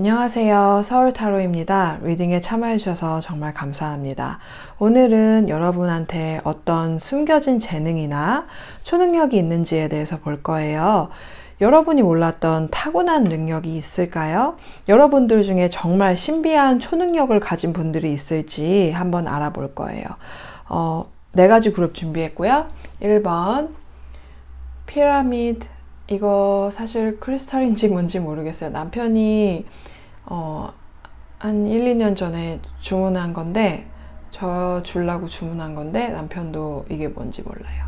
안녕하세요. 서울타로입니다. 리딩에 참여해주셔서 정말 감사합니다. 오늘은 여러분한테 어떤 숨겨진 재능이나 초능력이 있는지에 대해서 볼 거예요. 여러분이 몰랐던 타고난 능력이 있을까요? 여러분들 중에 정말 신비한 초능력을 가진 분들이 있을지 한번 알아볼 거예요. 네 가지 그룹 준비했고요. 1번 피라미드. 이거 사실 크리스탈인지 뭔지 모르겠어요. 남편이 한 1, 2년 전에 주문한 건데, 저 주려고 주문한 건데 남편도 이게 뭔지 몰라요.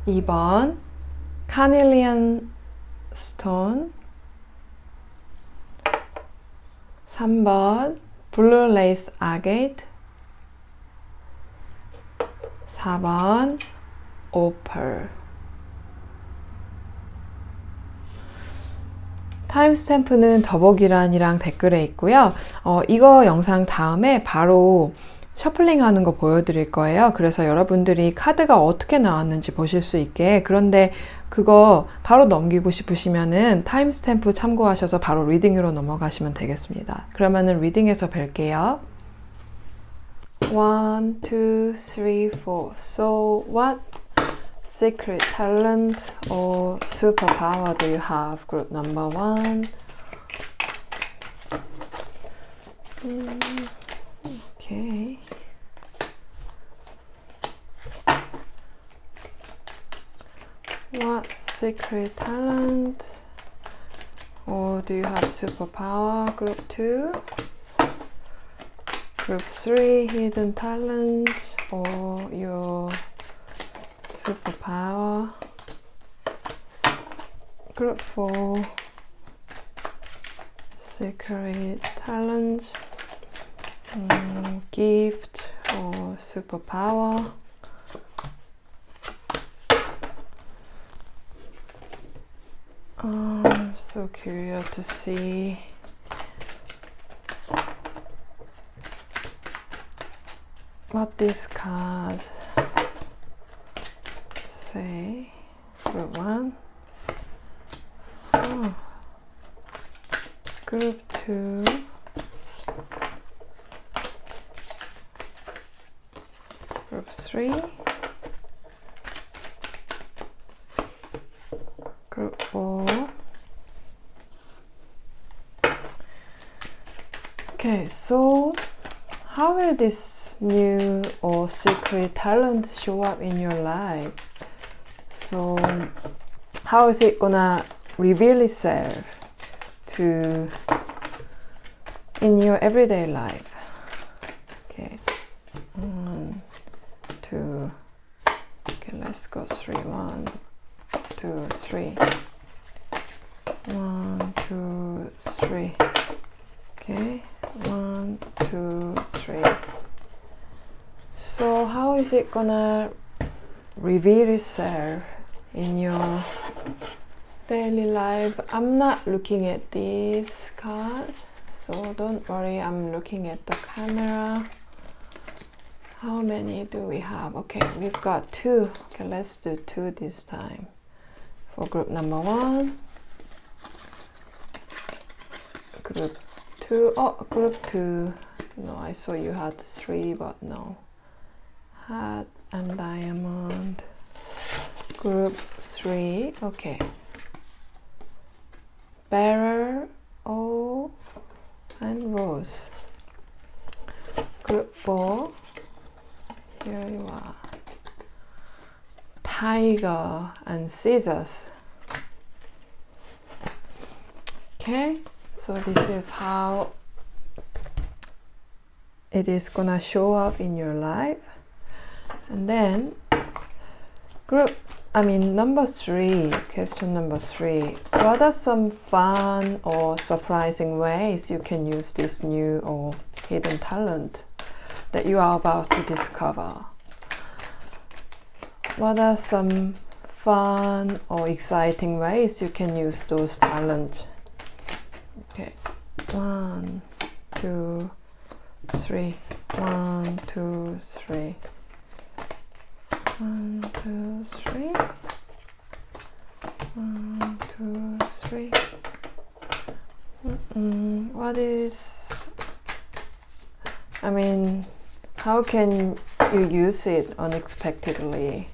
2번 카닐리안 스톤. 3번 블루 레이스 아게이트. 4번 오펄. 타임스탬프는 더보기란이랑 댓글에 있고요. 이거 영상 다음에 바로 셔플링 하는 거 보여드릴 거예요. 그래서 여러분들이 카드가 어떻게 나왔는지 보실 수 있게, 그런데 그거 바로 넘기고 싶으시면은 타임스탬프 참고하셔서 바로 리딩으로 넘어가시면 되겠습니다. 그러면은 리딩에서 뵐게요. 1, 2, 3, 4. So what secret talent or superpower do you have? Group number 1. Okay. What secret talent or do you have superpower? Group 2. Group 3, hidden talent or your superpower. Group 4, secret talent, gift or superpower. I'm so curious to see what this card say. Group 1. Oh. Group 2. Group 3. Group 4. Okay, so how will this new or secret talent show up in your life? So how is it gonna reveal itself in your everyday life? Okay, 1, 2. Okay, let's go 3. 1, 2, 3. 1, 2, 3. Okay, 1, 2, 3. So how is it gonna reveal itself in your daily life? I'm not looking at this card, so don't worry, I'm looking at the camera. How many do we have? Okay, we've got 2. Okay, let's do 2 this time. For group number 1. Group 2. Oh, group 2. No, I saw you had 3, but no. Hat and diamond. Group 3. Okay. Bearer, O, and rose. Group 4. Here you are. Tiger and scissors. Okay, so this is how it is gonna show up in your life. And then number 3, question number 3. What are some fun or surprising ways you can use this new or hidden talent that you are about to discover? What are some fun or exciting ways you can use those talents? Okay, 1, 2, 3. 1, 2, 3. 1, 2, 3. 1, 2, 3. What is, I mean, how can you use it unexpectedly?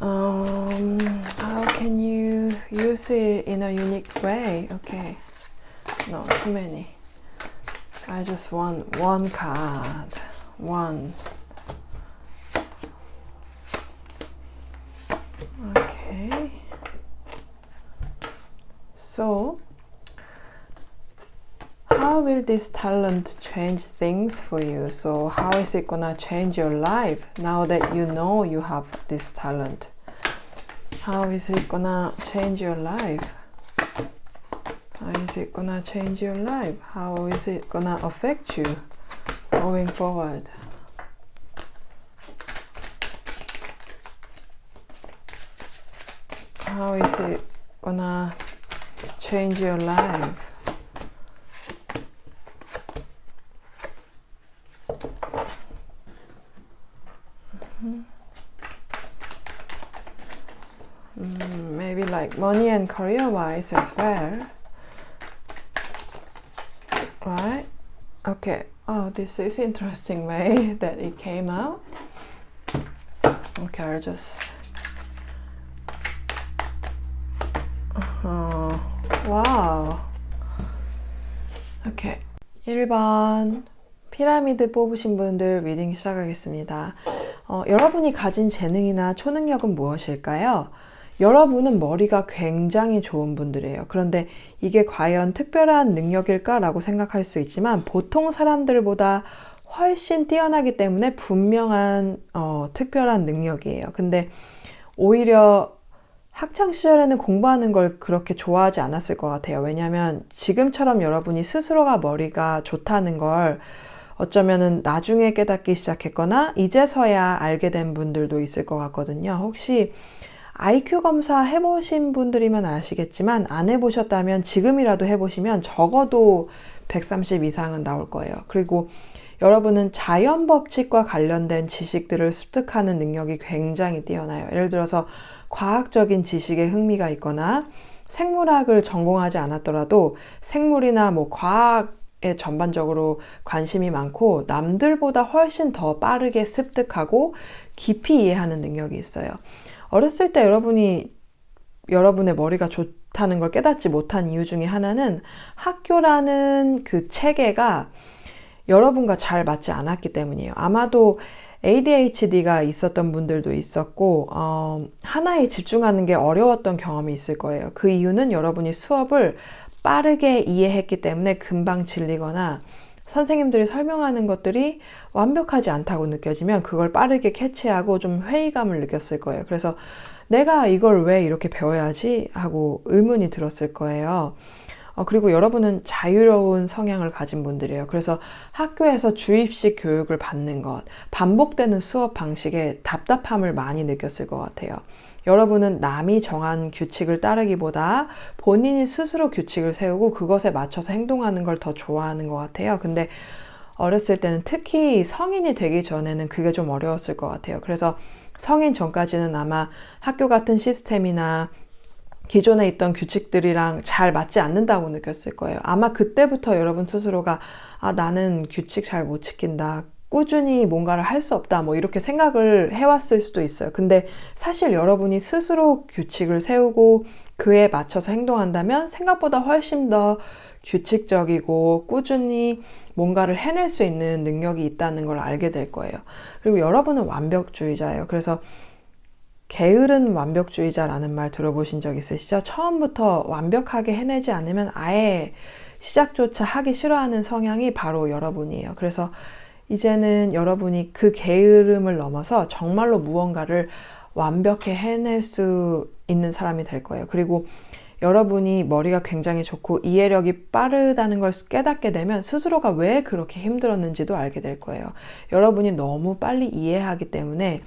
How can you use it in a unique way? Okay, no, too many. I just want one card. One. Okay. So, how will this talent change things for you? So, how is it gonna change your life now that you know you have this talent? How is it gonna change your life? How is it gonna change your life? How is it gonna affect you going forward? How is it gonna change your life? Maybe like money and career wise as well. Right? Okay. Oh, this is interesting way that it came out. Okay, I'll just. 와우. 오케이. 1번 피라미드 뽑으신 분들 리딩 시작하겠습니다. 여러분이 가진 재능이나 초능력은 무엇일까요? 여러분은 머리가 굉장히 좋은 분들이에요. 그런데 이게 과연 특별한 능력일까? 라고 생각할 수 있지만 보통 사람들보다 훨씬 뛰어나기 때문에 분명한 특별한 능력이에요. 근데 오히려 학창시절에는 공부하는 걸 그렇게 좋아하지 않았을 것 같아요. 왜냐하면 지금처럼 여러분이 스스로가 머리가 좋다는 걸 어쩌면은 나중에 깨닫기 시작했거나 이제서야 알게 된 분들도 있을 것 같거든요. 혹시 IQ 검사 해보신 분들이면 아시겠지만 안 해보셨다면 지금이라도 해보시면 적어도 130 이상은 나올 거예요. 그리고 여러분은 자연 법칙과 관련된 지식들을 습득하는 능력이 굉장히 뛰어나요. 예를 들어서 과학적인 지식에 흥미가 있거나 생물학을 전공하지 않았더라도 생물이나 뭐 과학에 전반적으로 관심이 많고 남들보다 훨씬 더 빠르게 습득하고 깊이 이해하는 능력이 있어요. 어렸을 때 여러분의 머리가 좋다는 걸 깨닫지 못한 이유 중에 하나는 학교라는 그 체계가 여러분과 잘 맞지 않았기 때문이에요. 아마도 ADHD가 있었던 분들도 있었고 하나에 집중하는 게 어려웠던 경험이 있을 거예요. 그 이유는 여러분이 수업을 빠르게 이해했기 때문에 금방 질리거나 선생님들이 설명하는 것들이 완벽하지 않다고 느껴지면 그걸 빠르게 캐치하고 좀 회의감을 느꼈을 거예요. 그래서 내가 이걸 왜 이렇게 배워야지 하고 의문이 들었을 거예요. 그리고 여러분은 자유로운 성향을 가진 분들이에요. 그래서 학교에서 주입식 교육을 받는 것, 반복되는 수업 방식에 답답함을 많이 느꼈을 것 같아요. 여러분은 남이 정한 규칙을 따르기보다 본인이 스스로 규칙을 세우고 그것에 맞춰서 행동하는 걸 더 좋아하는 것 같아요. 근데 어렸을 때는 특히 성인이 되기 전에는 그게 좀 어려웠을 것 같아요. 그래서 성인 전까지는 아마 학교 같은 시스템이나 기존에 있던 규칙들이랑 잘 맞지 않는다고 느꼈을 거예요. 아마 그때부터 여러분 스스로가 나는 규칙 잘 못 지킨다. 꾸준히 뭔가를 할 수 없다. 뭐 이렇게 생각을 해왔을 수도 있어요. 근데 사실 여러분이 스스로 규칙을 세우고 그에 맞춰서 행동한다면 생각보다 훨씬 더 규칙적이고 꾸준히 뭔가를 해낼 수 있는 능력이 있다는 걸 알게 될 거예요. 그리고 여러분은 완벽주의자예요. 그래서 게으른 완벽주의자라는 말 들어보신 적 있으시죠? 처음부터 완벽하게 해내지 않으면 아예 시작조차 하기 싫어하는 성향이 바로 여러분이에요. 그래서 이제는 여러분이 그 게으름을 넘어서 정말로 무언가를 완벽히 해낼 수 있는 사람이 될 거예요. 그리고 여러분이 머리가 굉장히 좋고 이해력이 빠르다는 걸 깨닫게 되면 스스로가 왜 그렇게 힘들었는지도 알게 될 거예요. 여러분이 너무 빨리 이해하기 때문에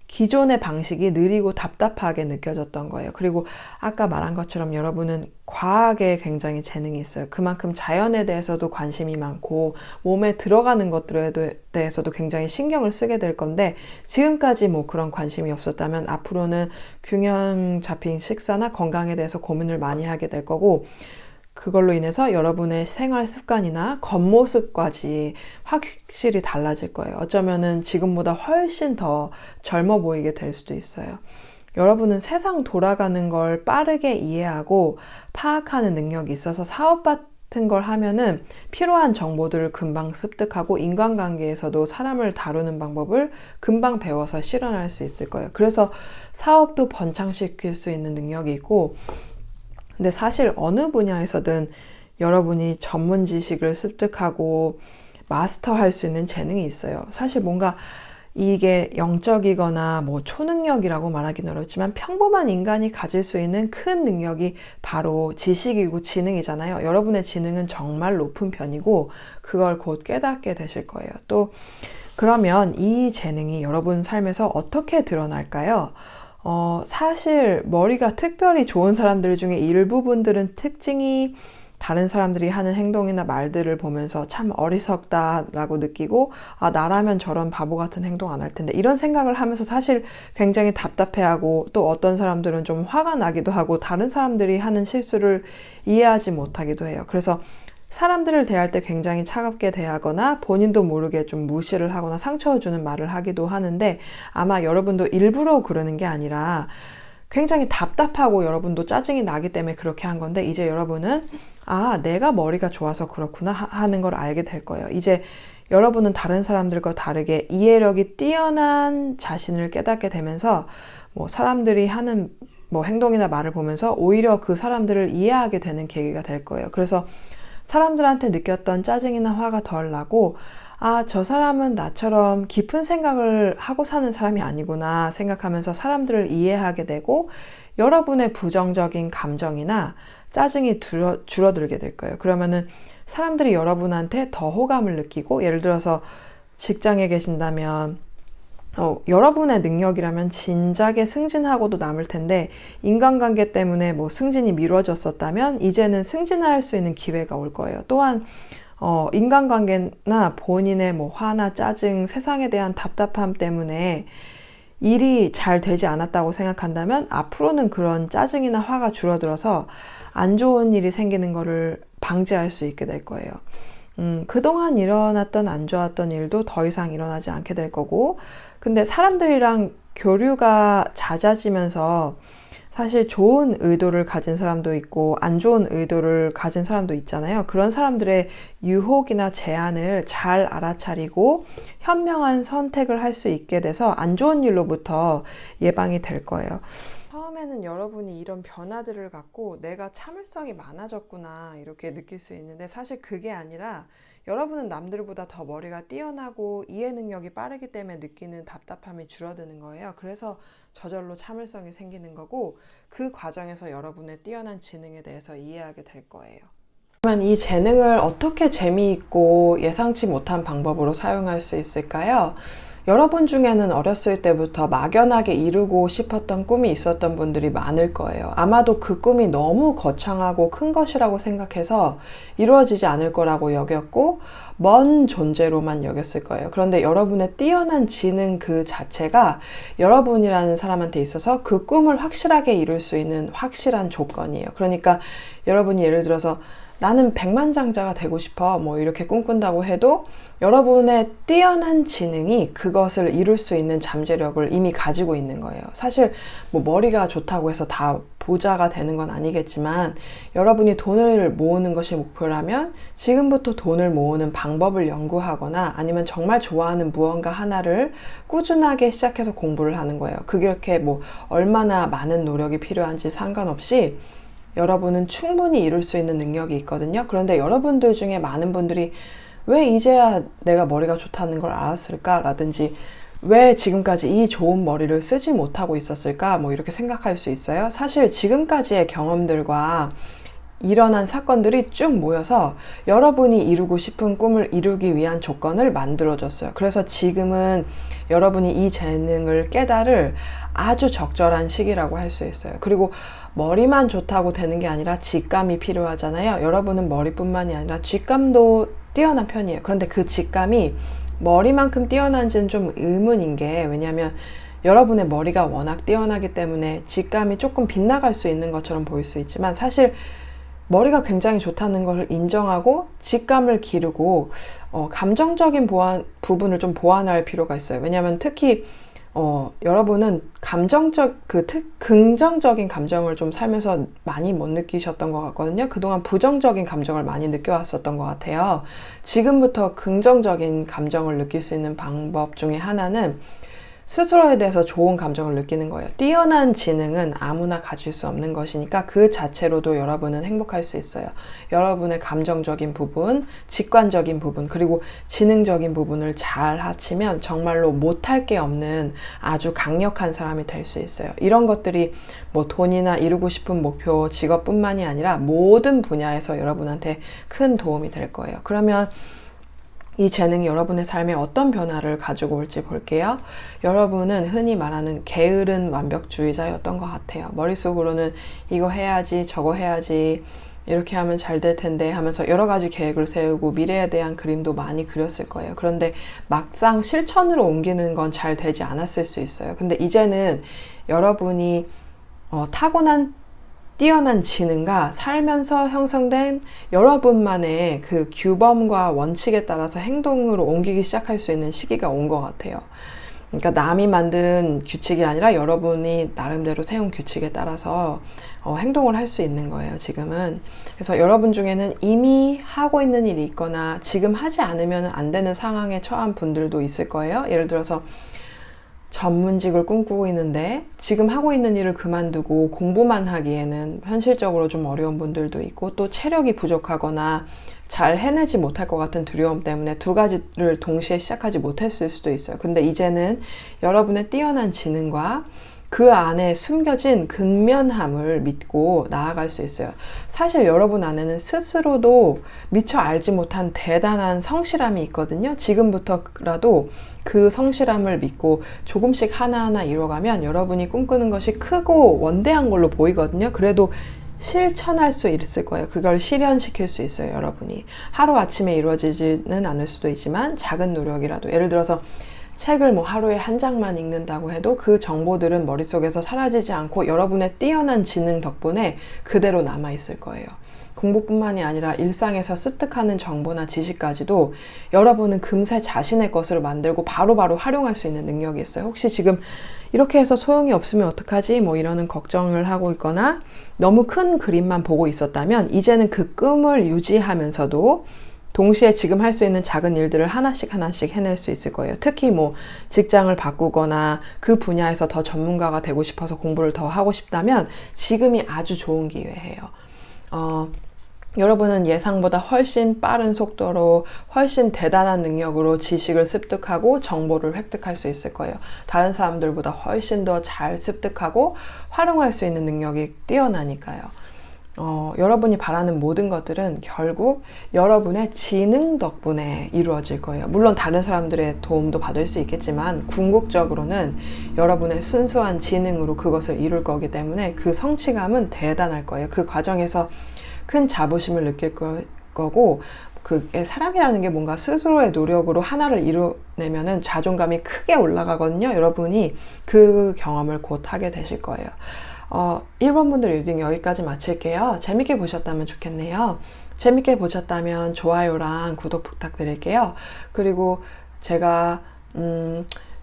기존의 방식이 느리고 답답하게 느껴졌던 거예요. 그리고 아까 말한 것처럼 여러분은 과학에 굉장히 재능이 있어요. 그만큼 자연에 대해서도 관심이 많고 몸에 들어가는 것들에 대해서도 굉장히 신경을 쓰게 될 건데 지금까지 뭐 그런 관심이 없었다면 앞으로는 균형 잡힌 식사나 건강에 대해서 고민을 많이 하게 될 거고 그걸로 인해서 여러분의 생활 습관이나 겉모습까지 확실히 달라질 거예요. 어쩌면은 지금보다 훨씬 더 젊어 보이게 될 수도 있어요. 여러분은 세상 돌아가는 걸 빠르게 이해하고 파악하는 능력이 있어서 사업 같은 걸 하면은 필요한 정보들을 금방 습득하고 인간관계에서도 사람을 다루는 방법을 금방 배워서 실현할 수 있을 거예요. 그래서 사업도 번창시킬 수 있는 능력이 있고, 근데 사실 어느 분야에서든 여러분이 전문 지식을 습득하고 마스터할 수 있는 재능이 있어요. 사실 뭔가 이게 영적이거나 뭐 초능력이라고 말하기는 어렵지만 평범한 인간이 가질 수 있는 큰 능력이 바로 지식이고 지능이잖아요. 여러분의 지능은 정말 높은 편이고 그걸 곧 깨닫게 되실 거예요. 또 그러면 이 재능이 여러분 삶에서 어떻게 드러날까요? 사실 머리가 특별히 좋은 사람들 중에 일부분들은 특징이 다른 사람들이 하는 행동이나 말들을 보면서 참 어리석다라고 느끼고, 아, 나라면 저런 바보 같은 행동 안 할 텐데 이런 생각을 하면서 사실 굉장히 답답해하고, 또 어떤 사람들은 좀 화가 나기도 하고 다른 사람들이 하는 실수를 이해하지 못하기도 해요. 그래서 사람들을 대할 때 굉장히 차갑게 대하거나 본인도 모르게 좀 무시를 하거나 상처 주는 말을 하기도 하는데, 아마 여러분도 일부러 그러는 게 아니라 굉장히 답답하고 여러분도 짜증이 나기 때문에 그렇게 한 건데, 이제 여러분은 아, 내가 머리가 좋아서 그렇구나 하는 걸 알게 될 거예요. 이제 여러분은 다른 사람들과 다르게 이해력이 뛰어난 자신을 깨닫게 되면서 뭐 사람들이 하는 뭐 행동이나 말을 보면서 오히려 그 사람들을 이해하게 되는 계기가 될 거예요. 그래서 사람들한테 느꼈던 짜증이나 화가 덜 나고, 아, 저 사람은 나처럼 깊은 생각을 하고 사는 사람이 아니구나 생각하면서 사람들을 이해하게 되고, 여러분의 부정적인 감정이나 짜증이 줄어들게 될 거예요. 그러면은 사람들이 여러분한테 더 호감을 느끼고, 예를 들어서 직장에 계신다면 여러분의 능력이라면 진작에 승진하고도 남을 텐데 인간관계 때문에 뭐 승진이 미뤄졌었다면 이제는 승진할 수 있는 기회가 올 거예요. 또한 인간관계나 본인의 뭐 화나 짜증, 세상에 대한 답답함 때문에 일이 잘 되지 않았다고 생각한다면 앞으로는 그런 짜증이나 화가 줄어들어서 안 좋은 일이 생기는 거를 방지할 수 있게 될 거예요. 그동안 일어났던 안 좋았던 일도 더 이상 일어나지 않게 될 거고, 근데 사람들이랑 교류가 잦아지면서 사실 좋은 의도를 가진 사람도 있고 안 좋은 의도를 가진 사람도 있잖아요. 그런 사람들의 유혹이나 제안을 잘 알아차리고 현명한 선택을 할 수 있게 돼서 안 좋은 일로부터 예방이 될 거예요. 처음에는 여러분이 이런 변화들을 갖고 내가 참을성이 많아졌구나 이렇게 느낄 수 있는데, 사실 그게 아니라 여러분은 남들보다 더 머리가 뛰어나고 이해 능력이 빠르기 때문에 느끼는 답답함이 줄어드는 거예요. 그래서 저절로 참을성이 생기는 거고, 그 과정에서 여러분의 뛰어난 지능에 대해서 이해하게 될 거예요. 그러면 이 재능을 어떻게 재미있고 예상치 못한 방법으로 사용할 수 있을까요? 여러분 중에는 어렸을 때부터 막연하게 이루고 싶었던 꿈이 있었던 분들이 많을 거예요. 아마도 그 꿈이 너무 거창하고 큰 것이라고 생각해서 이루어지지 않을 거라고 여겼고 먼 존재로만 여겼을 거예요. 그런데 여러분의 뛰어난 지능 그 자체가 여러분이라는 사람한테 있어서 그 꿈을 확실하게 이룰 수 있는 확실한 조건이에요. 그러니까 여러분이 예를 들어서 나는 백만장자가 되고 싶어 뭐 이렇게 꿈꾼다고 해도 여러분의 뛰어난 지능이 그것을 이룰 수 있는 잠재력을 이미 가지고 있는 거예요. 사실 뭐 머리가 좋다고 해서 다 부자가 되는 건 아니겠지만, 여러분이 돈을 모으는 것이 목표라면 지금부터 돈을 모으는 방법을 연구하거나 아니면 정말 좋아하는 무언가 하나를 꾸준하게 시작해서 공부를 하는 거예요. 그게 이렇게 뭐 얼마나 많은 노력이 필요한지 상관없이 여러분은 충분히 이룰 수 있는 능력이 있거든요. 그런데 여러분들 중에 많은 분들이 왜 이제야 내가 머리가 좋다는 걸 알았을까? 라든지 왜 지금까지 이 좋은 머리를 쓰지 못하고 있었을까? 뭐 이렇게 생각할 수 있어요. 사실 지금까지의 경험들과 일어난 사건들이 쭉 모여서 여러분이 이루고 싶은 꿈을 이루기 위한 조건을 만들어줬어요. 그래서 지금은 여러분이 이 재능을 깨달을 아주 적절한 시기라고 할 수 있어요. 그리고 머리만 좋다고 되는 게 아니라 직감이 필요하잖아요. 여러분은 머리뿐만이 아니라 직감도 뛰어난 편이에요. 그런데 그 직감이 머리만큼 뛰어난지는 좀 의문인 게, 왜냐하면 여러분의 머리가 워낙 뛰어나기 때문에 직감이 조금 빗나갈 수 있는 것처럼 보일 수 있지만, 사실 머리가 굉장히 좋다는 걸 인정하고 직감을 기르고 감정적인 부분을 좀 보완할 필요가 있어요. 왜냐하면 특히 여러분은 긍정적인 감정을 좀 살면서 많이 못 느끼셨던 것 같거든요. 그동안 부정적인 감정을 많이 느껴왔었던 것 같아요. 지금부터 긍정적인 감정을 느낄 수 있는 방법 중에 하나는 스스로에 대해서 좋은 감정을 느끼는 거예요. 뛰어난 지능은 아무나 가질 수 없는 것이니까 그 자체로도 여러분은 행복할 수 있어요. 여러분의 감정적인 부분, 직관적인 부분, 그리고 지능적인 부분을 잘 합치면 정말로 못할 게 없는 아주 강력한 사람이 될 수 있어요. 이런 것들이 뭐 돈이나 이루고 싶은 목표, 직업뿐만이 아니라 모든 분야에서 여러분한테 큰 도움이 될 거예요. 그러면 이 재능이 여러분의 삶에 어떤 변화를 가지고 올지 볼게요. 여러분은 흔히 말하는 게으른 완벽주의자였던 것 같아요. 머릿속으로는 이거 해야지, 저거 해야지, 이렇게 하면 잘 될 텐데 하면서 여러 가지 계획을 세우고 미래에 대한 그림도 많이 그렸을 거예요. 그런데 막상 실천으로 옮기는 건 잘 되지 않았을 수 있어요. 근데 이제는 여러분이 타고난 뛰어난 지능과 살면서 형성된 여러분만의 그 규범과 원칙에 따라서 행동으로 옮기기 시작할 수 있는 시기가 온 것 같아요. 그러니까 남이 만든 규칙이 아니라 여러분이 나름대로 세운 규칙에 따라서 행동을 할 수 있는 거예요, 지금은. 그래서 여러분 중에는 이미 하고 있는 일이 있거나 지금 하지 않으면 안 되는 상황에 처한 분들도 있을 거예요. 예를 들어서 전문직을 꿈꾸고 있는데 지금 하고 있는 일을 그만두고 공부만 하기에는 현실적으로 좀 어려운 분들도 있고, 또 체력이 부족하거나 잘 해내지 못할 것 같은 두려움 때문에 두 가지를 동시에 시작하지 못했을 수도 있어요. 근데 이제는 여러분의 뛰어난 지능과 그 안에 숨겨진 근면함을 믿고 나아갈 수 있어요. 사실 여러분 안에는 스스로도 미처 알지 못한 대단한 성실함이 있거든요. 지금부터라도 그 성실함을 믿고 조금씩 하나하나 이뤄가면 여러분이 꿈꾸는 것이 크고 원대한 걸로 보이거든요. 그래도 실천할 수 있을 거예요. 그걸 실현시킬 수 있어요, 여러분이. 하루아침에 이루어지지는 않을 수도 있지만 작은 노력이라도, 예를 들어서 책을 뭐 하루에 한 장만 읽는다고 해도 그 정보들은 머릿속에서 사라지지 않고 여러분의 뛰어난 지능 덕분에 그대로 남아있을 거예요. 공부뿐만이 아니라 일상에서 습득하는 정보나 지식까지도 여러분은 금세 자신의 것으로 만들고 바로바로 활용할 수 있는 능력이 있어요. 혹시 지금 이렇게 해서 소용이 없으면 어떡하지? 뭐 이러는 걱정을 하고 있거나 너무 큰 그림만 보고 있었다면 이제는 그 꿈을 유지하면서도 동시에 지금 할 수 있는 작은 일들을 하나씩 해낼 수 있을 거예요. 특히 뭐 직장을 바꾸거나 그 분야에서 더 전문가가 되고 싶어서 공부를 더 하고 싶다면 지금이 아주 좋은 기회예요. 여러분은 예상보다 훨씬 빠른 속도로 훨씬 대단한 능력으로 지식을 습득하고 정보를 획득할 수 있을 거예요. 다른 사람들보다 훨씬 더 잘 습득하고 활용할 수 있는 능력이 뛰어나니까요. 여러분이 바라는 모든 것들은 결국 여러분의 지능 덕분에 이루어질 거예요. 물론 다른 사람들의 도움도 받을 수 있겠지만 궁극적으로는 여러분의 순수한 지능으로 그것을 이룰 거기 때문에 그 성취감은 대단할 거예요. 그 과정에서 큰 자부심을 느낄 거고, 그게 사람이라는 게 뭔가 스스로의 노력으로 하나를 이뤄내면은 자존감이 크게 올라가거든요. 여러분이 그 경험을 곧 하게 되실 거예요. 1번 분들 리딩 여기까지 마칠게요. 재밌게 보셨다면 좋겠네요. 재밌게 보셨다면 좋아요랑 구독 부탁드릴게요. 그리고 제가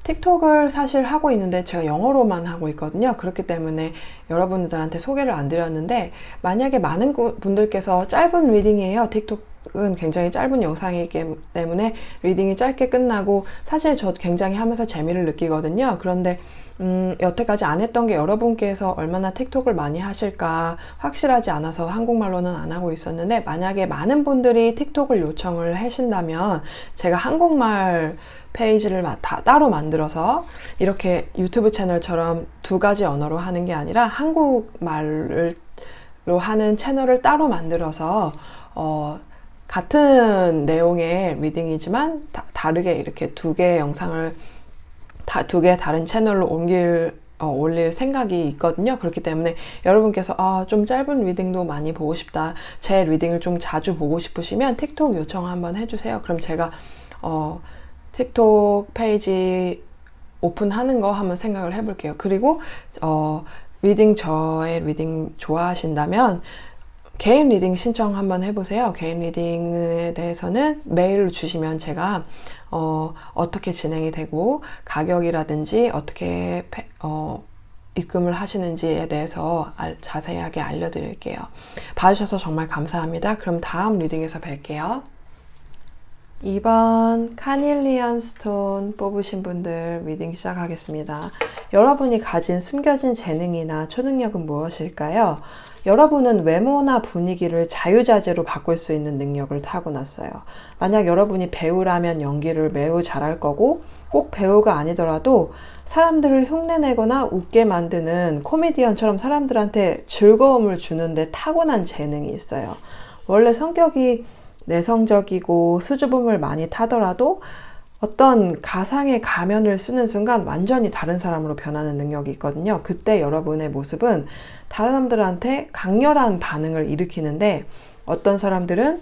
틱톡을 사실 하고 있는데 제가 영어로만 하고 있거든요. 그렇기 때문에 여러분들한테 소개를 안 드렸는데, 만약에 많은 분들께서 짧은 리딩이에요. 틱톡은 굉장히 짧은 영상이기 때문에 리딩이 짧게 끝나고, 사실 저도 굉장히 하면서 재미를 느끼거든요. 그런데 여태까지 안 했던 게 여러분께서 얼마나 틱톡을 많이 하실까 확실하지 않아서 한국말로는 안 하고 있었는데, 만약에 많은 분들이 틱톡을 요청을 하신다면 제가 한국말 페이지를 따로 만들어서 이렇게 유튜브 채널처럼 두 가지 언어로 하는 게 아니라 한국말로 하는 채널을 따로 만들어서 같은 내용의 리딩이지만 다르게 이렇게 두 개의 영상을 두 개의 다른 채널로 올릴 생각이 있거든요. 그렇기 때문에 여러분께서 좀 짧은 리딩도 많이 보고 싶다, 제 리딩을 좀 자주 보고 싶으시면 틱톡 요청 한번 해주세요. 그럼 제가 틱톡 페이지 오픈하는 거 한번 생각을 해볼게요. 그리고 저의 리딩 좋아하신다면 개인 리딩 신청 한번 해보세요. 개인 리딩에 대해서는 메일로 주시면 제가 어떻게 진행이 되고 가격이라든지 어떻게 입금을 하시는지에 대해서 자세하게 알려드릴게요. 봐주셔서 정말 감사합니다. 그럼 다음 리딩에서 뵐게요. 2번 카닐리안 스톤 뽑으신 분들 리딩 시작하겠습니다. 여러분이 가진 숨겨진 재능이나 초능력은 무엇일까요? 여러분은 외모나 분위기를 자유자재로 바꿀 수 있는 능력을 타고났어요. 만약 여러분이 배우라면 연기를 매우 잘할 거고, 꼭 배우가 아니더라도 사람들을 흉내내거나 웃게 만드는 코미디언처럼 사람들한테 즐거움을 주는데 타고난 재능이 있어요. 원래 성격이 내성적이고 수줍음을 많이 타더라도 어떤 가상의 가면을 쓰는 순간 완전히 다른 사람으로 변하는 능력이 있거든요. 그때 여러분의 모습은 다른 사람들한테 강렬한 반응을 일으키는데, 어떤 사람들은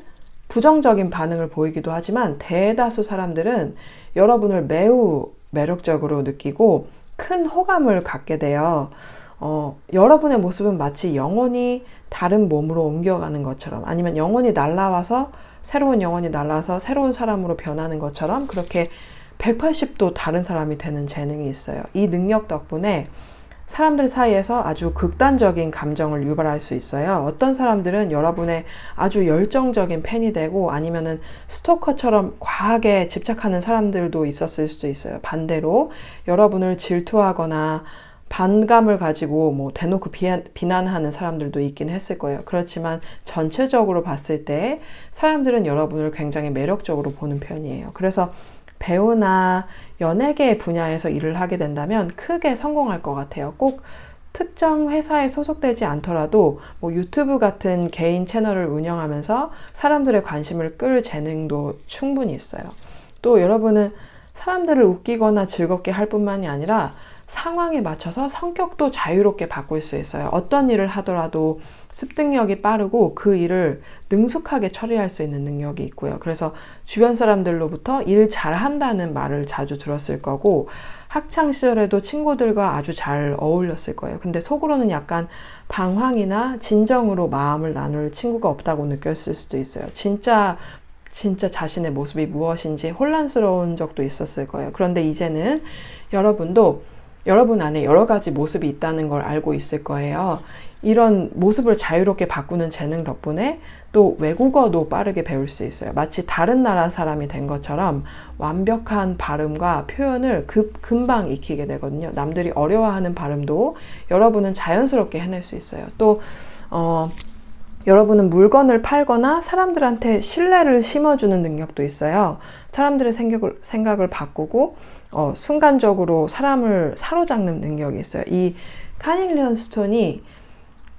부정적인 반응을 보이기도 하지만 대다수 사람들은 여러분을 매우 매력적으로 느끼고 큰 호감을 갖게 돼요. 여러분의 모습은 마치 영혼이 다른 몸으로 옮겨가는 것처럼, 아니면 영혼이 날아와서 새로운 영혼이 날아와서 새로운 사람으로 변하는 것처럼 그렇게 180도 다른 사람이 되는 재능이 있어요. 이 능력 덕분에 사람들 사이에서 아주 극단적인 감정을 유발할 수 있어요. 어떤 사람들은 여러분의 아주 열정적인 팬이 되고, 아니면은 스토커처럼 과하게 집착하는 사람들도 있었을 수도 있어요. 반대로 여러분을 질투하거나 반감을 가지고 뭐 대놓고 비난하는 사람들도 있긴 했을 거예요. 그렇지만 전체적으로 봤을 때 사람들은 여러분을 굉장히 매력적으로 보는 편이에요. 그래서 배우나 연예계 분야에서 일을 하게 된다면 크게 성공할 것 같아요. 꼭 특정 회사에 소속되지 않더라도 뭐 유튜브 같은 개인 채널을 운영하면서 사람들의 관심을 끌 재능도 충분히 있어요. 또 여러분은 사람들을 웃기거나 즐겁게 할 뿐만이 아니라 상황에 맞춰서 성격도 자유롭게 바꿀 수 있어요. 어떤 일을 하더라도 습득력이 빠르고 그 일을 능숙하게 처리할 수 있는 능력이 있고요. 그래서 주변 사람들로부터 일 잘한다는 말을 자주 들었을 거고, 학창 시절에도 친구들과 아주 잘 어울렸을 거예요. 근데 속으로는 약간 방황이나 진정으로 마음을 나눌 친구가 없다고 느꼈을 수도 있어요. 진짜 자신의 모습이 무엇인지 혼란스러운 적도 있었을 거예요. 그런데 이제는 여러분도 여러분 안에 여러 가지 모습이 있다는 걸 알고 있을 거예요. 이런 모습을 자유롭게 바꾸는 재능 덕분에 또 외국어도 빠르게 배울 수 있어요. 마치 다른 나라 사람이 된 것처럼 완벽한 발음과 표현을 금방 익히게 되거든요. 남들이 어려워하는 발음도 여러분은 자연스럽게 해낼 수 있어요. 또 여러분은 물건을 팔거나 사람들한테 신뢰를 심어주는 능력도 있어요. 사람들의 생각을 바꾸고 순간적으로 사람을 사로잡는 능력이 있어요. 이 카닐리언 스톤이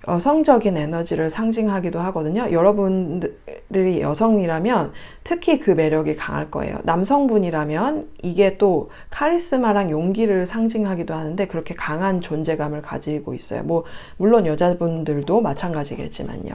여성적인 에너지를 상징하기도 하거든요. 여러분들이 여성이라면 특히 그 매력이 강할 거예요. 남성분이라면 이게 또 카리스마랑 용기를 상징하기도 하는데 그렇게 강한 존재감을 가지고 있어요. 뭐 물론 여자분들도 마찬가지겠지만요.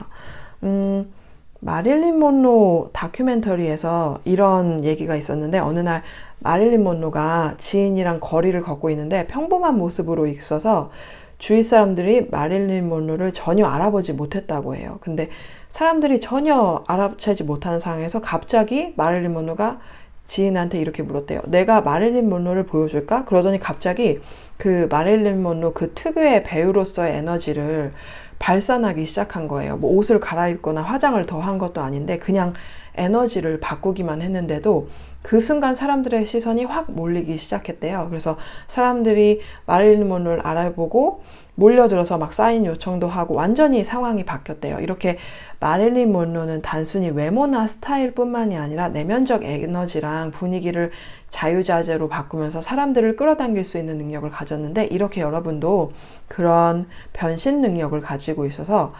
마릴린 monroe 다큐멘터리에서 이런 얘기가 있었는데, 어느 날 마릴린 monroe가 지인이랑 거리를 걷고 있는데 평범한 모습으로 있어서 주위 사람들이 마릴린 monroe를 전혀 알아보지 못했다고 해요. 근데 사람들이 전혀 알아채지 못하는 상황에서 갑자기 마릴린 monroe가 지인한테 이렇게 물었대요. 내가 마릴린 monroe를 보여줄까? 그러더니 갑자기 그 마릴린 monroe 그 특유의 배우로서의 에너지를 발산하기 시작한 거예요. 뭐 옷을 갈아입거나 화장을 더 한 것도 아닌데 그냥 에너지를 바꾸기만 했는데도 그 순간 사람들의 시선이 확 몰리기 시작했대요. 그래서 사람들이 마릴린 monroe를 알아보고 몰려들어서 막 사인 요청도 하고 완전히 상황이 바뀌었대요. 이렇게 마릴린 monroe는 단순히 외모나 스타일 뿐만이 아니라 내면적 에너지랑 분위기를 자유자재로 바꾸면서 사람들을 끌어당길 수 있는 능력을 가졌는데, 이렇게 여러분도 그런 변신 능력을 가지고 있어서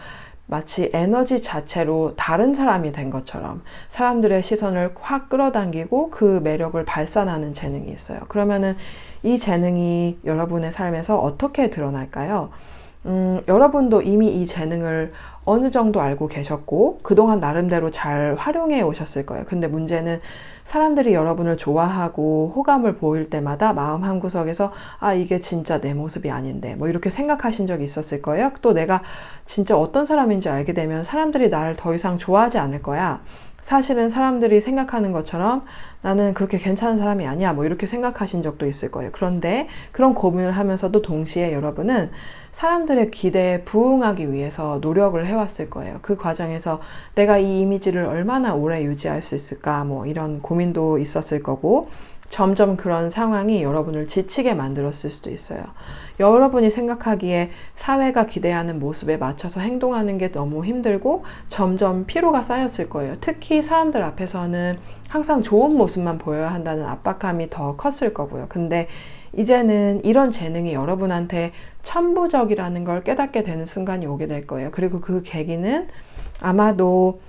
마치 에너지 자체로 다른 사람이 된 것처럼 사람들의 시선을 확 끌어당기고 그 매력을 발산하는 재능이 있어요. 그러면은 이 재능이 여러분의 삶에서 어떻게 드러날까요? 여러분도 이미 이 재능을 어느 정도 알고 계셨고 그동안 나름대로 잘 활용해 오셨을 거예요. 근데 문제는 사람들이 여러분을 좋아하고 호감을 보일 때마다 마음 한구석에서 아, 이게 진짜 내 모습이 아닌데 뭐 이렇게 생각하신 적이 있었을 거예요. 또 내가 진짜 어떤 사람인지 알게 되면 사람들이 나를 더 이상 좋아하지 않을 거야. 사실은 사람들이 생각하는 것처럼 나는 그렇게 괜찮은 사람이 아니야 뭐 이렇게 생각하신 적도 있을 거예요. 그런데 그런 고민을 하면서도 동시에 여러분은 사람들의 기대에 부응하기 위해서 노력을 해왔을 거예요. 그 과정에서 내가 이 이미지를 얼마나 오래 유지할 수 있을까 뭐 이런 고민도 있었을 거고, 점점 그런 상황이 여러분을 지치게 만들었을 수도 있어요. 여러분이 생각하기에 사회가 기대하는 모습에 맞춰서 행동하는 게 너무 힘들고 점점 피로가 쌓였을 거예요. 특히 사람들 앞에서는 항상 좋은 모습만 보여야 한다는 압박감이 더 컸을 거고요. 근데 이제는 이런 재능이 여러분한테 천부적이라는 걸 깨닫게 되는 순간이 오게 될 거예요. 그리고 그 계기는 아마도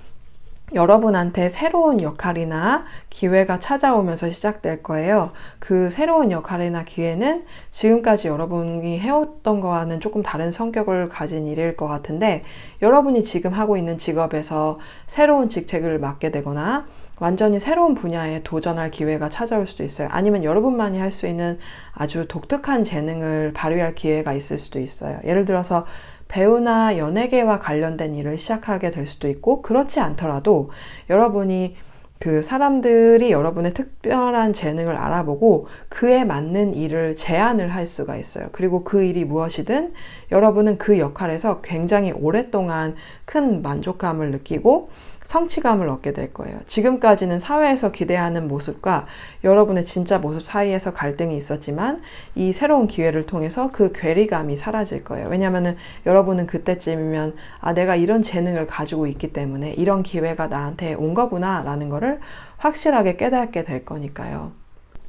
여러분한테 새로운 역할이나 기회가 찾아오면서 시작될 거예요. 그 새로운 역할이나 기회는 지금까지 여러분이 해왔던 거와는 조금 다른 성격을 가진 일일 것 같은데, 여러분이 지금 하고 있는 직업에서 새로운 직책을 맡게 되거나 완전히 새로운 분야에 도전할 기회가 찾아올 수도 있어요. 아니면 여러분만이 할 수 있는 아주 독특한 재능을 발휘할 기회가 있을 수도 있어요. 예를 들어서 배우나 연예계와 관련된 일을 시작하게 될 수도 있고, 그렇지 않더라도 여러분이 그 사람들이 여러분의 특별한 재능을 알아보고 그에 맞는 일을 제안을 할 수가 있어요. 그리고 그 일이 무엇이든 여러분은 그 역할에서 굉장히 오랫동안 큰 만족감을 느끼고 성취감을 얻게 될 거예요. 지금까지는 사회에서 기대하는 모습과 여러분의 진짜 모습 사이에서 갈등이 있었지만 이 새로운 기회를 통해서 그 괴리감이 사라질 거예요. 왜냐하면 여러분은 그때쯤이면 아, 내가 이런 재능을 가지고 있기 때문에 이런 기회가 나한테 온 거구나 라는 거를 확실하게 깨닫게 될 거니까요.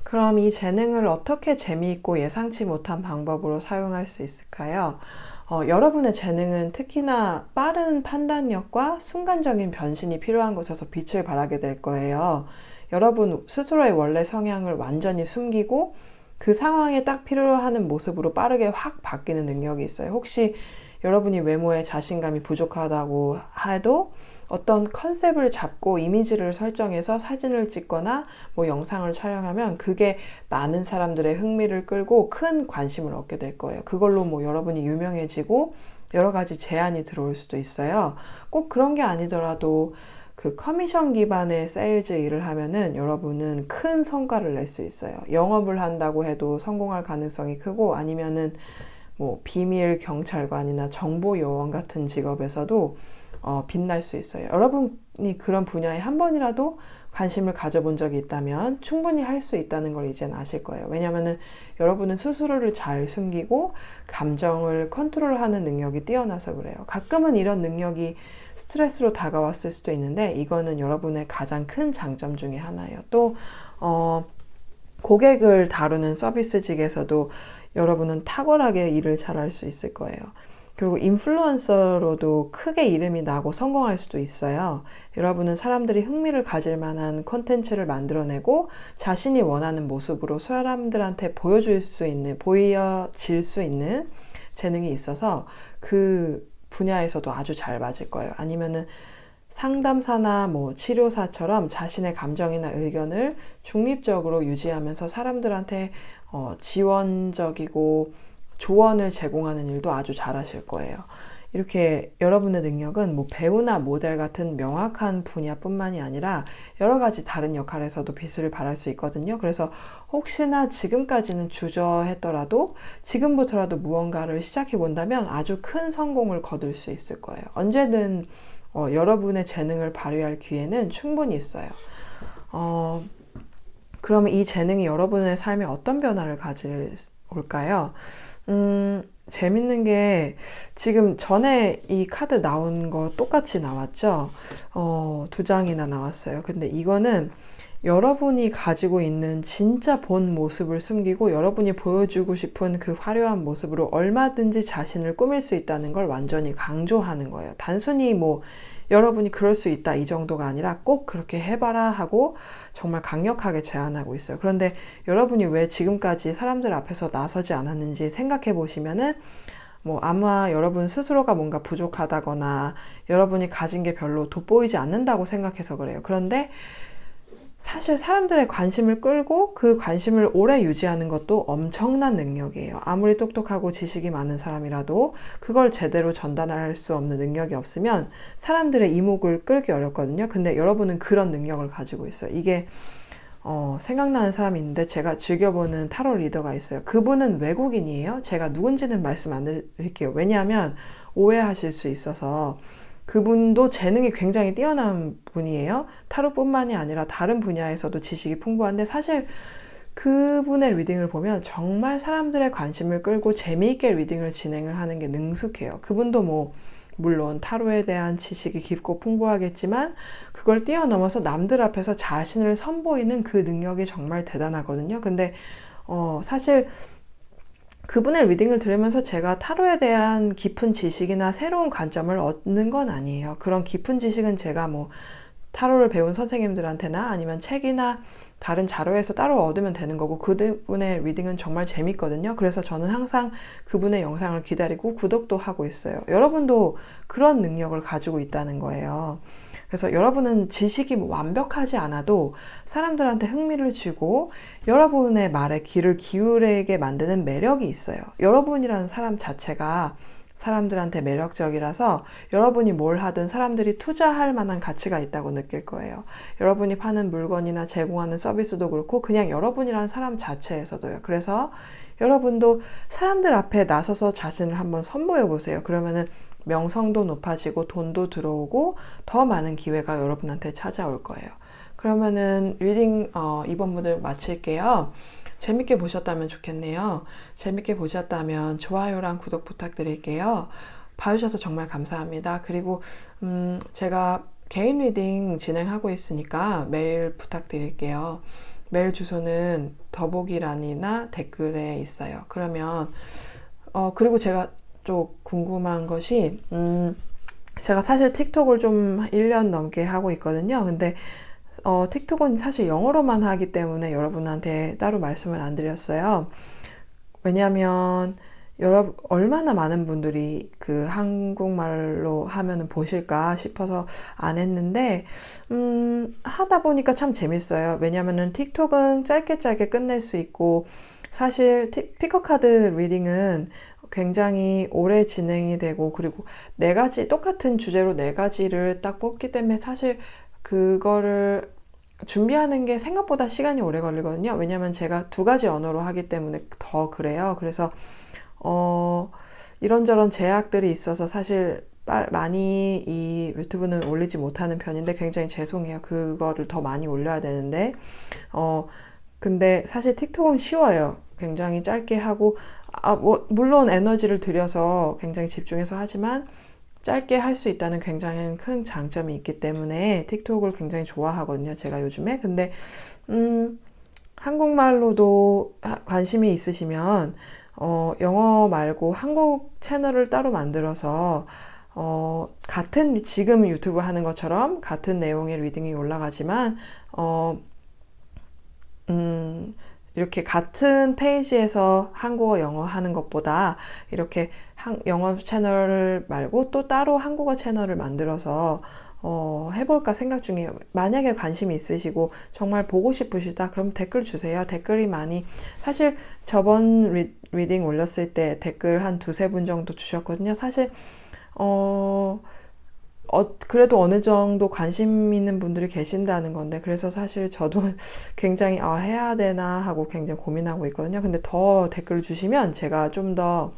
그럼 이 재능을 어떻게 재미있고 예상치 못한 방법으로 사용할 수 있을까요? 여러분의 재능은 특히나 빠른 판단력과 순간적인 변신이 필요한 곳에서 빛을 발하게 될 거예요. 여러분 스스로의 원래 성향을 완전히 숨기고 그 상황에 딱 필요하는 모습으로 빠르게 확 바뀌는 능력이 있어요. 혹시 여러분이 외모에 자신감이 부족하다고 해도 어떤 컨셉을 잡고 이미지를 설정해서 사진을 찍거나 뭐 영상을 촬영하면 그게 많은 사람들의 흥미를 끌고 큰 관심을 얻게 될 거예요. 그걸로 뭐 여러분이 유명해지고 여러 가지 제안이 들어올 수도 있어요. 꼭 그런 게 아니더라도 그 커미션 기반의 세일즈 일을 하면은 여러분은 큰 성과를 낼 수 있어요. 영업을 한다고 해도 성공할 가능성이 크고, 아니면은 뭐 비밀 경찰관이나 정보 요원 같은 직업에서도 빛날 수 있어요. 여러분이 그런 분야에 한 번이라도 관심을 가져본 적이 있다면 충분히 할 수 있다는 걸 이제는 아실 거예요. 왜냐하면 여러분은 스스로를 잘 숨기고 감정을 컨트롤하는 능력이 뛰어나서 그래요. 가끔은 이런 능력이 스트레스로 다가왔을 수도 있는데 이거는 여러분의 가장 큰 장점 중에 하나예요. 또 고객을 다루는 서비스직에서도 여러분은 탁월하게 일을 잘할 수 있을 거예요. 그리고 인플루언서로도 크게 이름이 나고 성공할 수도 있어요. 여러분은 사람들이 흥미를 가질 만한 콘텐츠를 만들어내고 자신이 원하는 모습으로 사람들한테 보여질 수 있는, 보여질 수 있는 재능이 있어서 그 분야에서도 아주 잘 맞을 거예요. 아니면은 상담사나 뭐 치료사처럼 자신의 감정이나 의견을 중립적으로 유지하면서 사람들한테 지원적이고 조언을 제공하는 일도 아주 잘하실 거예요. 이렇게 여러분의 능력은 뭐 배우나 모델 같은 명확한 분야뿐만이 아니라 여러 가지 다른 역할에서도 빛을 발할 수 있거든요. 그래서 혹시나 지금까지는 주저했더라도 지금부터라도 무언가를 시작해 본다면 아주 큰 성공을 거둘 수 있을 거예요. 언제든 여러분의 재능을 발휘할 기회는 충분히 있어요. 그러면 이 재능이 여러분의 삶에 어떤 변화를 가져올까요? 재밌는 게 지금 전에 이 카드 나온 거 똑같이 나왔죠? 2장이나 나왔어요. 근데 이거는 여러분이 가지고 있는 진짜 본 모습을 숨기고 여러분이 보여주고 싶은 그 화려한 모습으로 얼마든지 자신을 꾸밀 수 있다는 걸 완전히 강조하는 거예요. 단순히 뭐 여러분이 그럴 수 있다 이 정도가 아니라 꼭 그렇게 해봐라 하고 정말 강력하게 제안하고 있어요. 그런데 여러분이 왜 지금까지 사람들 앞에서 나서지 않았는지 생각해 보시면은 뭐 아마 여러분 스스로가 뭔가 부족하다거나 여러분이 가진 게 별로 돋보이지 않는다고 생각해서 그래요. 그런데 사실 사람들의 관심을 끌고 그 관심을 오래 유지하는 것도 엄청난 능력이에요. 아무리 똑똑하고 지식이 많은 사람이라도 그걸 제대로 전달할 수 없는 능력이 없으면 사람들의 이목을 끌기 어렵거든요. 근데 여러분은 그런 능력을 가지고 있어요. 이게 생각나는 사람이 있는데 제가 즐겨보는 타로 리더가 있어요. 그분은 외국인이에요. 제가 누군지는 말씀 안 드릴게요. 왜냐하면 오해하실 수 있어서. 그분도 재능이 굉장히 뛰어난 분이에요. 타로뿐만이 아니라 다른 분야에서도 지식이 풍부한데 사실 그분의 리딩을 보면 정말 사람들의 관심을 끌고 재미있게 리딩을 진행을 하는 게 능숙해요. 그분도 뭐 물론 타로에 대한 지식이 깊고 풍부하겠지만 그걸 뛰어넘어서 남들 앞에서 자신을 선보이는 그 능력이 정말 대단하거든요. 근데 사실 그분의 리딩을 들으면서 제가 타로에 대한 깊은 지식이나 새로운 관점을 얻는 건 아니에요. 그런 깊은 지식은 제가 뭐 타로를 배운 선생님들한테나 아니면 책이나 다른 자료에서 따로 얻으면 되는 거고 그분의 리딩은 정말 재밌거든요. 그래서 저는 항상 그분의 영상을 기다리고 구독도 하고 있어요. 여러분도 그런 능력을 가지고 있다는 거예요. 그래서 여러분은 지식이 완벽하지 않아도 사람들한테 흥미를 주고 여러분의 말에 귀를 기울이게 만드는 매력이 있어요. 여러분이라는 사람 자체가 사람들한테 매력적이라서 여러분이 뭘 하든 사람들이 투자할 만한 가치가 있다고 느낄 거예요. 여러분이 파는 물건이나 제공하는 서비스도 그렇고 그냥 여러분이라는 사람 자체에서도요. 그래서 여러분도 사람들 앞에 나서서 자신을 한번 선보여 보세요. 그러면은 명성도 높아지고 돈도 들어오고 더 많은 기회가 여러분한테 찾아올 거예요. 그러면은 리딩 이번 분들 마칠게요. 재밌게 보셨다면 좋겠네요. 재밌게 보셨다면 좋아요랑 구독 부탁드릴게요. 봐주셔서 정말 감사합니다. 그리고 제가 개인 리딩 진행하고 있으니까 메일 부탁드릴게요. 메일 주소는 더보기란이나 댓글에 있어요. 그러면 그리고 제가 좀 궁금한 것이 제가 사실 틱톡을 좀 1년 넘게 하고 있거든요. 근데 틱톡은 사실 영어로만 하기 때문에 여러분한테 따로 말씀을 안 드렸어요. 왜냐하면 얼마나 많은 분들이 그 한국말로 하면은 보실까 싶어서 안 했는데 하다 보니까 참 재밌어요. 왜냐하면은 틱톡은 짧게 끝낼 수 있고 사실 피커카드 리딩은 굉장히 오래 진행이 되고 그리고 똑같은 주제로 4가지를 딱 뽑기 때문에 사실 그거를 준비하는 게 생각보다 시간이 오래 걸리거든요. 왜냐면 제가 2가지 언어로 하기 때문에 더 그래요. 그래서 이런저런 제약들이 있어서 사실 많이 이 유튜브는 올리지 못하는 편인데 굉장히 죄송해요. 그거를 더 많이 올려야 되는데 근데 사실 틱톡은 쉬워요. 굉장히 짧게 하고 물론 에너지를 들여서 굉장히 집중해서 하지만 짧게 할 수 있다는 굉장히 큰 장점이 있기 때문에 틱톡을 굉장히 좋아하거든요. 제가 요즘에. 근데 한국말로도 관심이 있으시면 영어 말고 한국 채널을 따로 만들어서 같은 지금 유튜브 하는 것처럼 같은 내용의 리딩이 올라가지만 이렇게 같은 페이지에서 한국어, 영어 하는 것보다 이렇게 영어 채널 말고 또 따로 한국어 채널을 만들어서 해볼까 생각 중이에요. 만약에 관심이 있으시고 정말 보고 싶으시다 그럼 댓글 주세요. 댓글이 많이 사실 저번 리딩 올렸을 때 댓글 한 2-3분 정도 주셨거든요. 사실 그래도 어느 정도 관심 있는 분들이 계신다는 건데 그래서 사실 저도 굉장히 해야 되나 하고 굉장히 고민하고 있거든요. 근데 더 댓글 주시면 제가 좀 더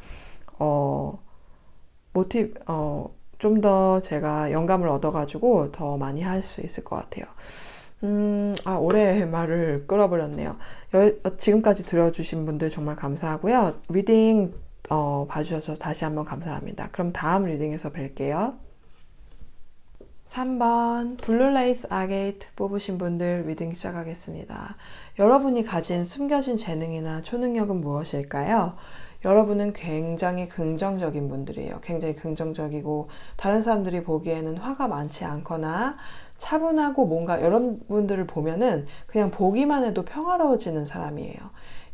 좀 더 제가 영감을 얻어가지고 더 많이 할 수 있을 것 같아요. 오래 말을 끌어버렸네요. 지금까지 들어주신 분들 정말 감사하고요. 리딩 봐주셔서 다시 한번 감사합니다. 그럼 다음 리딩에서 뵐게요. 3번 블루레이스 아게이트 뽑으신 분들 리딩 시작하겠습니다. 여러분이 가진 숨겨진 재능이나 초능력은 무엇일까요? 여러분은 굉장히 긍정적인 분들이에요. 굉장히 긍정적이고 다른 사람들이 보기에는 화가 많지 않거나 차분하고 뭔가 여러분들을 보면은 그냥 보기만 해도 평화로워지는 사람이에요.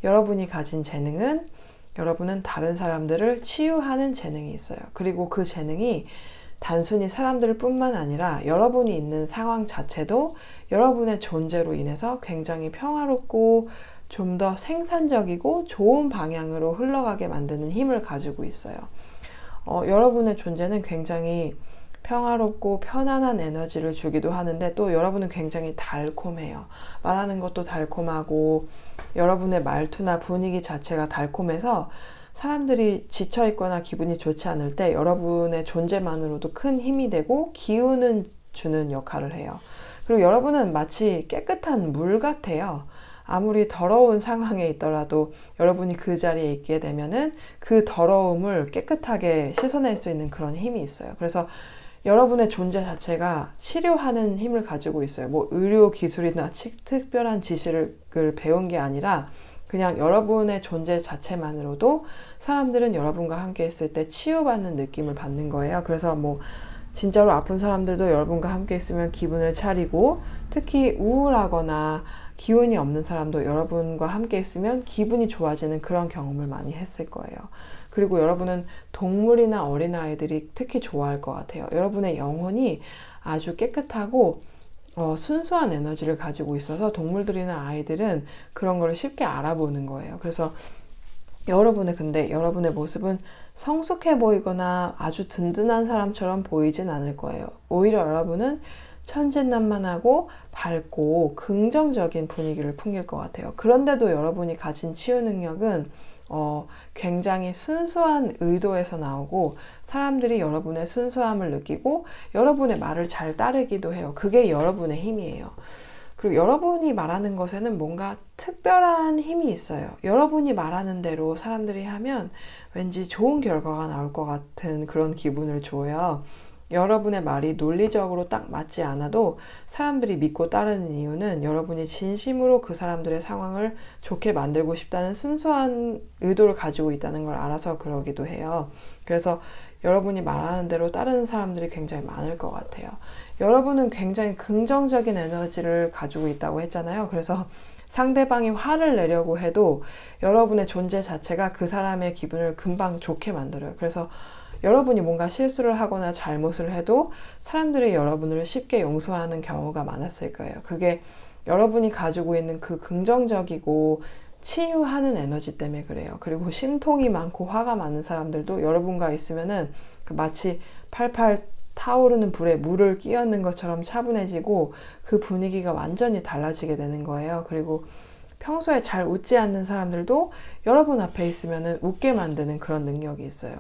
여러분이 가진 재능은 여러분은 다른 사람들을 치유하는 재능이 있어요. 그리고 그 재능이 단순히 사람들 뿐만 아니라 여러분이 있는 상황 자체도 여러분의 존재로 인해서 굉장히 평화롭고 좀 더 생산적이고 좋은 방향으로 흘러가게 만드는 힘을 가지고 있어요. 여러분의 존재는 굉장히 평화롭고 편안한 에너지를 주기도 하는데 또 여러분은 굉장히 달콤해요. 말하는 것도 달콤하고 여러분의 말투나 분위기 자체가 달콤해서 사람들이 지쳐있거나 기분이 좋지 않을 때 여러분의 존재만으로도 큰 힘이 되고 기운을 주는 역할을 해요. 그리고 여러분은 마치 깨끗한 물 같아요. 아무리 더러운 상황에 있더라도 여러분이 그 자리에 있게 되면은 그 더러움을 깨끗하게 씻어낼 수 있는 그런 힘이 있어요. 그래서 여러분의 존재 자체가 치료하는 힘을 가지고 있어요. 뭐 의료 기술이나 특별한 지식을 배운 게 아니라 그냥 여러분의 존재 자체만으로도 사람들은 여러분과 함께 있을 때 치유받는 느낌을 받는 거예요. 그래서 뭐 진짜로 아픈 사람들도 여러분과 함께 있으면 기분을 차리고, 특히 우울하거나 기운이 없는 사람도 여러분과 함께 있으면 기분이 좋아지는 그런 경험을 많이 했을 거예요. 그리고 여러분은 동물이나 어린아이들이 특히 좋아할 것 같아요. 여러분의 영혼이 아주 깨끗하고 순수한 에너지를 가지고 있어서 동물들이나 아이들은 그런 걸 쉽게 알아보는 거예요. 그래서 근데 여러분의 모습은 성숙해 보이거나 아주 든든한 사람처럼 보이진 않을 거예요. 오히려 여러분은 천진난만하고 밝고 긍정적인 분위기를 풍길 것 같아요. 그런데도 여러분이 가진 치유 능력은 굉장히 순수한 의도에서 나오고 사람들이 여러분의 순수함을 느끼고 여러분의 말을 잘 따르기도 해요. 그게 여러분의 힘이에요. 그리고 여러분이 말하는 것에는 뭔가 특별한 힘이 있어요. 여러분이 말하는 대로 사람들이 하면 왠지 좋은 결과가 나올 것 같은 그런 기분을 줘요. 여러분의 말이 논리적으로 딱 맞지 않아도 사람들이 믿고 따르는 이유는 여러분이 진심으로 그 사람들의 상황을 좋게 만들고 싶다는 순수한 의도를 가지고 있다는 걸 알아서 그러기도 해요. 그래서 여러분이 말하는 대로 따르는 사람들이 굉장히 많을 것 같아요. 여러분은 굉장히 긍정적인 에너지를 가지고 있다고 했잖아요. 그래서 상대방이 화를 내려고 해도 여러분의 존재 자체가 그 사람의 기분을 금방 좋게 만들어요. 그래서 여러분이 뭔가 실수를 하거나 잘못을 해도 사람들이 여러분을 쉽게 용서하는 경우가 많았을 거예요. 그게 여러분이 가지고 있는 그 긍정적이고 치유하는 에너지 때문에 그래요. 그리고 심통이 많고 화가 많은 사람들도 여러분과 있으면은 마치 팔팔 타오르는 불에 물을 끼얹는 것처럼 차분해지고 그 분위기가 완전히 달라지게 되는 거예요. 그리고 평소에 잘 웃지 않는 사람들도 여러분 앞에 있으면은 웃게 만드는 그런 능력이 있어요.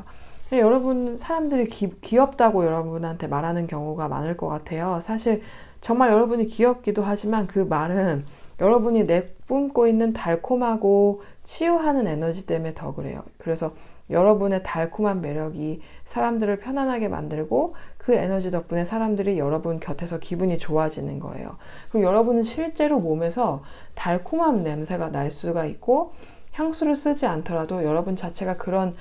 여러분, 사람들이 귀엽다고 여러분한테 말하는 경우가 많을 것 같아요. 사실 정말 여러분이 귀엽기도 하지만 그 말은 여러분이 내뿜고 있는 달콤하고 치유하는 에너지 때문에 더 그래요. 그래서 여러분의 달콤한 매력이 사람들을 편안하게 만들고 그 에너지 덕분에 사람들이 여러분 곁에서 기분이 좋아지는 거예요. 그리고 여러분은 실제로 몸에서 달콤한 냄새가 날 수가 있고 향수를 쓰지 않더라도 여러분 자체가 그런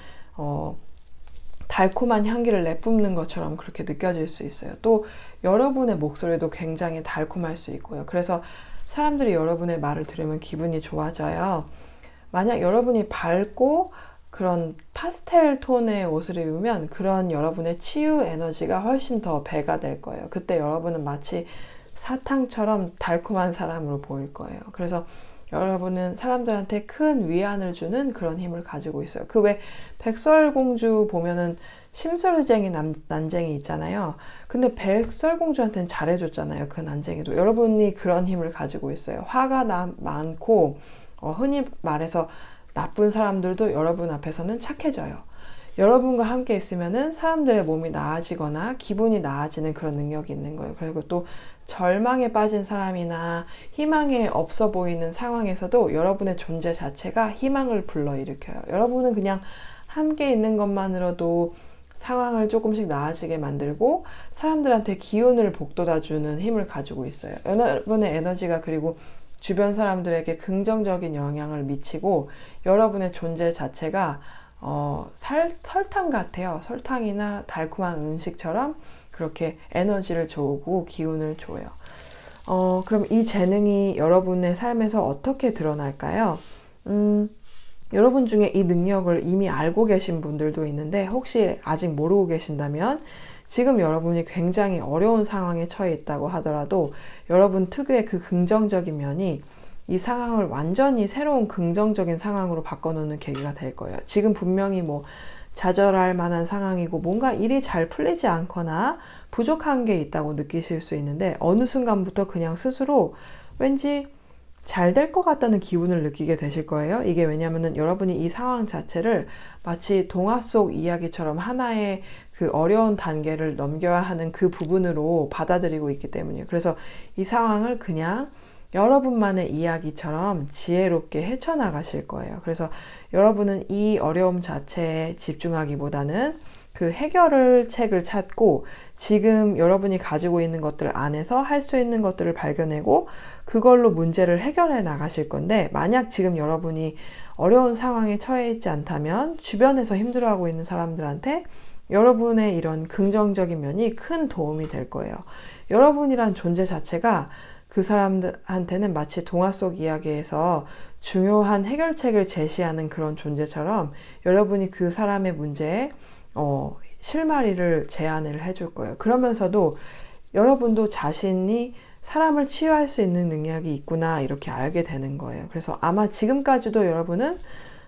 달콤한 향기를 내뿜는 것처럼 그렇게 느껴질 수 있어요. 또 여러분의 목소리도 굉장히 달콤할 수 있고요. 그래서 사람들이 여러분의 말을 들으면 기분이 좋아져요. 만약 여러분이 밝고 그런 파스텔 톤의 옷을 입으면 그런 여러분의 치유 에너지가 훨씬 더 배가 될 거예요. 그때 여러분은 마치 사탕처럼 달콤한 사람으로 보일 거예요. 그래서 여러분은 사람들한테 큰 위안을 주는 그런 힘을 가지고 있어요. 그 왜 백설공주 보면은 심술쟁이 난쟁이 있잖아요. 근데 백설공주한테는 잘해줬잖아요. 그 난쟁이도. 여러분이 그런 힘을 가지고 있어요. 화가 많고 흔히 말해서 나쁜 사람들도 여러분 앞에서는 착해져요. 여러분과 함께 있으면은 사람들의 몸이 나아지거나 기분이 나아지는 그런 능력이 있는 거예요. 그리고 또 절망에 빠진 사람이나 희망이 없어 보이는 상황에서도 여러분의 존재 자체가 희망을 불러일으켜요. 여러분은 그냥 함께 있는 것만으로도 상황을 조금씩 나아지게 만들고 사람들한테 기운을 북돋아주는 힘을 가지고 있어요. 여러분의 에너지가 그리고 주변 사람들에게 긍정적인 영향을 미치고 여러분의 존재 자체가 설탕 같아요. 설탕이나 달콤한 음식처럼 그렇게 에너지를 주고 기운을 줘요. 그럼 이 재능이 여러분의 삶에서 어떻게 드러날까요? 여러분 중에 이 능력을 이미 알고 계신 분들도 있는데 혹시 아직 모르고 계신다면 지금 여러분이 굉장히 어려운 상황에 처해 있다고 하더라도 여러분 특유의 그 긍정적인 면이 이 상황을 완전히 새로운 긍정적인 상황으로 바꿔놓는 계기가 될 거예요. 지금 분명히 뭐 좌절할 만한 상황이고 뭔가 일이 잘 풀리지 않거나 부족한 게 있다고 느끼실 수 있는데 어느 순간부터 그냥 스스로 왠지 잘 될 것 같다는 기분을 느끼게 되실 거예요. 이게 왜냐면은 여러분이 이 상황 자체를 마치 동화 속 이야기처럼 하나의 그 어려운 단계를 넘겨야 하는 그 부분으로 받아들이고 있기 때문이에요. 그래서 이 상황을 그냥 여러분만의 이야기처럼 지혜롭게 헤쳐나가실 거예요. 그래서 여러분은 이 어려움 자체에 집중하기보다는 그 해결을 책을 찾고 지금 여러분이 가지고 있는 것들 안에서 할 수 있는 것들을 발견하고 그걸로 문제를 해결해 나가실 건데 만약 지금 여러분이 어려운 상황에 처해 있지 않다면 주변에서 힘들어하고 있는 사람들한테 여러분의 이런 긍정적인 면이 큰 도움이 될 거예요. 여러분이란 존재 자체가 그 사람들한테는 마치 동화 속 이야기에서 중요한 해결책을 제시하는 그런 존재처럼 여러분이 그 사람의 문제에 실마리를 제안을 해줄 거예요. 그러면서도 여러분도 자신이 사람을 치유할 수 있는 능력이 있구나 이렇게 알게 되는 거예요. 그래서 아마 지금까지도 여러분은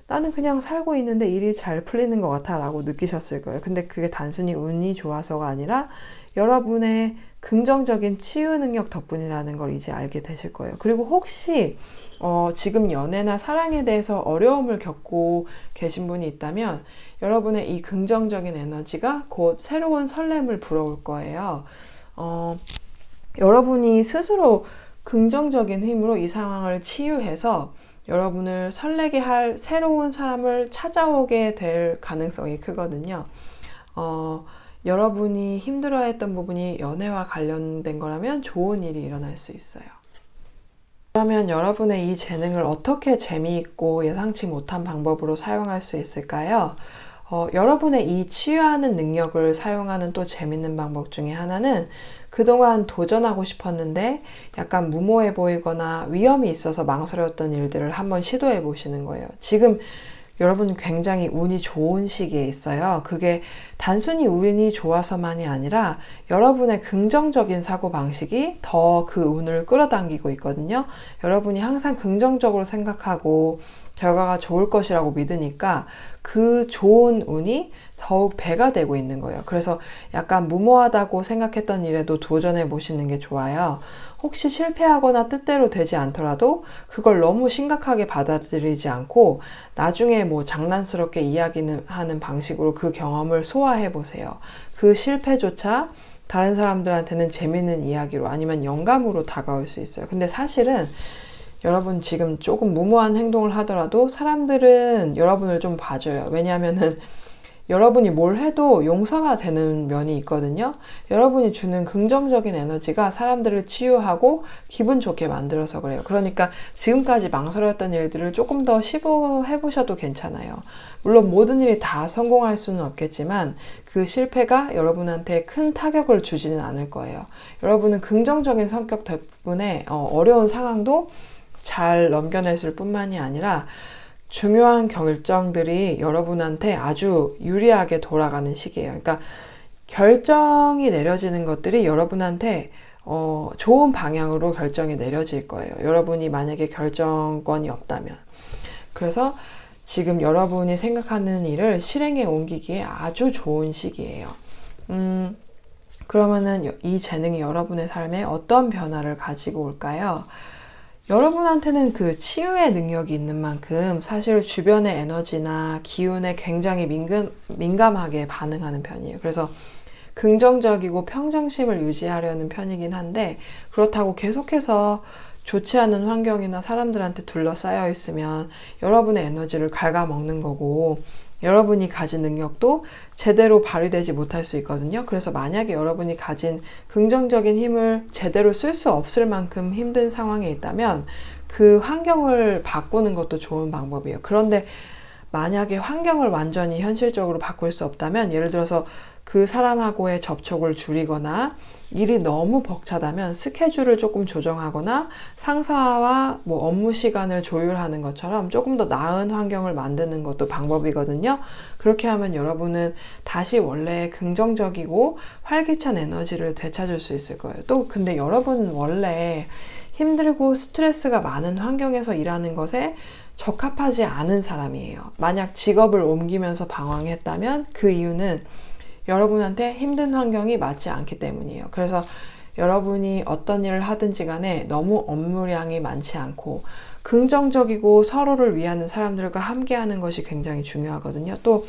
나는 그냥 살고 있는데 일이 잘 풀리는 것 같아 라고 느끼셨을 거예요. 근데 그게 단순히 운이 좋아서가 아니라 여러분의 긍정적인 치유 능력 덕분이라는 걸 이제 알게 되실 거예요. 그리고 혹시 지금 연애나 사랑에 대해서 어려움을 겪고 계신 분이 있다면 여러분의 이 긍정적인 에너지가 곧 새로운 설렘을 불어올 거예요. 여러분이 스스로 긍정적인 힘으로 이 상황을 치유해서 여러분을 설레게 할 새로운 사람을 찾아오게 될 가능성이 크거든요. 여러분이 힘들어했던 부분이 연애와 관련된 거라면 좋은 일이 일어날 수 있어요. 그러면 여러분의 이 재능을 어떻게 재미있고 예상치 못한 방법으로 사용할 수 있을까요? 여러분의 이 치유하는 능력을 사용하는 또 재밌는 방법 중에 하나는 그동안 도전하고 싶었는데 약간 무모해 보이거나 위험이 있어서 망설였던 일들을 한번 시도해 보시는 거예요. 지금 여러분 굉장히 운이 좋은 시기에 있어요. 그게 단순히 운이 좋아서만이 아니라 여러분의 긍정적인 사고방식이 더 그 운을 끌어당기고 있거든요. 여러분이 항상 긍정적으로 생각하고 결과가 좋을 것이라고 믿으니까 그 좋은 운이 더욱 배가 되고 있는 거예요. 그래서 약간 무모하다고 생각했던 일에도 도전해 보시는 게 좋아요. 혹시 실패하거나 뜻대로 되지 않더라도 그걸 너무 심각하게 받아들이지 않고 나중에 뭐 장난스럽게 이야기하는 방식으로 그 경험을 소화해 보세요. 그 실패조차 다른 사람들한테는 재밌는 이야기로 아니면 영감으로 다가올 수 있어요. 근데 사실은 여러분 지금 조금 무모한 행동을 하더라도 사람들은 여러분을 좀 봐줘요. 왜냐하면은 여러분이 뭘 해도 용서가 되는 면이 있거든요. 여러분이 주는 긍정적인 에너지가 사람들을 치유하고 기분 좋게 만들어서 그래요. 그러니까 지금까지 망설였던 일들을 조금 더 시도해 보셔도 괜찮아요. 물론 모든 일이 다 성공할 수는 없겠지만 그 실패가 여러분한테 큰 타격을 주지는 않을 거예요. 여러분은 긍정적인 성격 덕분에 어려운 상황도 잘 넘겨냈을 뿐만이 아니라 중요한 결정들이 여러분한테 아주 유리하게 돌아가는 시기예요. 그러니까 결정이 내려지는 것들이 여러분한테 좋은 방향으로 결정이 내려질 거예요. 여러분이 만약에 결정권이 없다면. 그래서 지금 여러분이 생각하는 일을 실행에 옮기기에 아주 좋은 시기예요. 그러면은 이 재능이 여러분의 삶에 어떤 변화를 가지고 올까요? 여러분한테는 그 치유의 능력이 있는 만큼 사실 주변의 에너지나 기운에 굉장히 민감하게 반응하는 편이에요. 그래서 긍정적이고 평정심을 유지하려는 편이긴 한데 그렇다고 계속해서 좋지 않은 환경이나 사람들한테 둘러싸여 있으면 여러분의 에너지를 갉아먹는 거고 여러분이 가진 능력도 제대로 발휘되지 못할 수 있거든요. 그래서 만약에 여러분이 가진 긍정적인 힘을 제대로 쓸 수 없을 만큼 힘든 상황에 있다면 그 환경을 바꾸는 것도 좋은 방법이에요. 그런데 만약에 환경을 완전히 현실적으로 바꿀 수 없다면 예를 들어서 그 사람하고의 접촉을 줄이거나 일이 너무 벅차다면 스케줄을 조금 조정하거나 상사와 뭐 업무 시간을 조율하는 것처럼 조금 더 나은 환경을 만드는 것도 방법이거든요. 그렇게 하면 여러분은 다시 원래 긍정적이고 활기찬 에너지를 되찾을 수 있을 거예요. 또 근데 여러분 원래 힘들고 스트레스가 많은 환경에서 일하는 것에 적합하지 않은 사람이에요. 만약 직업을 옮기면서 방황했다면 그 이유는 여러분한테 힘든 환경이 맞지 않기 때문이에요. 그래서 여러분이 어떤 일을 하든지 간에 너무 업무량이 많지 않고 긍정적이고 서로를 위하는 사람들과 함께하는 것이 굉장히 중요하거든요. 또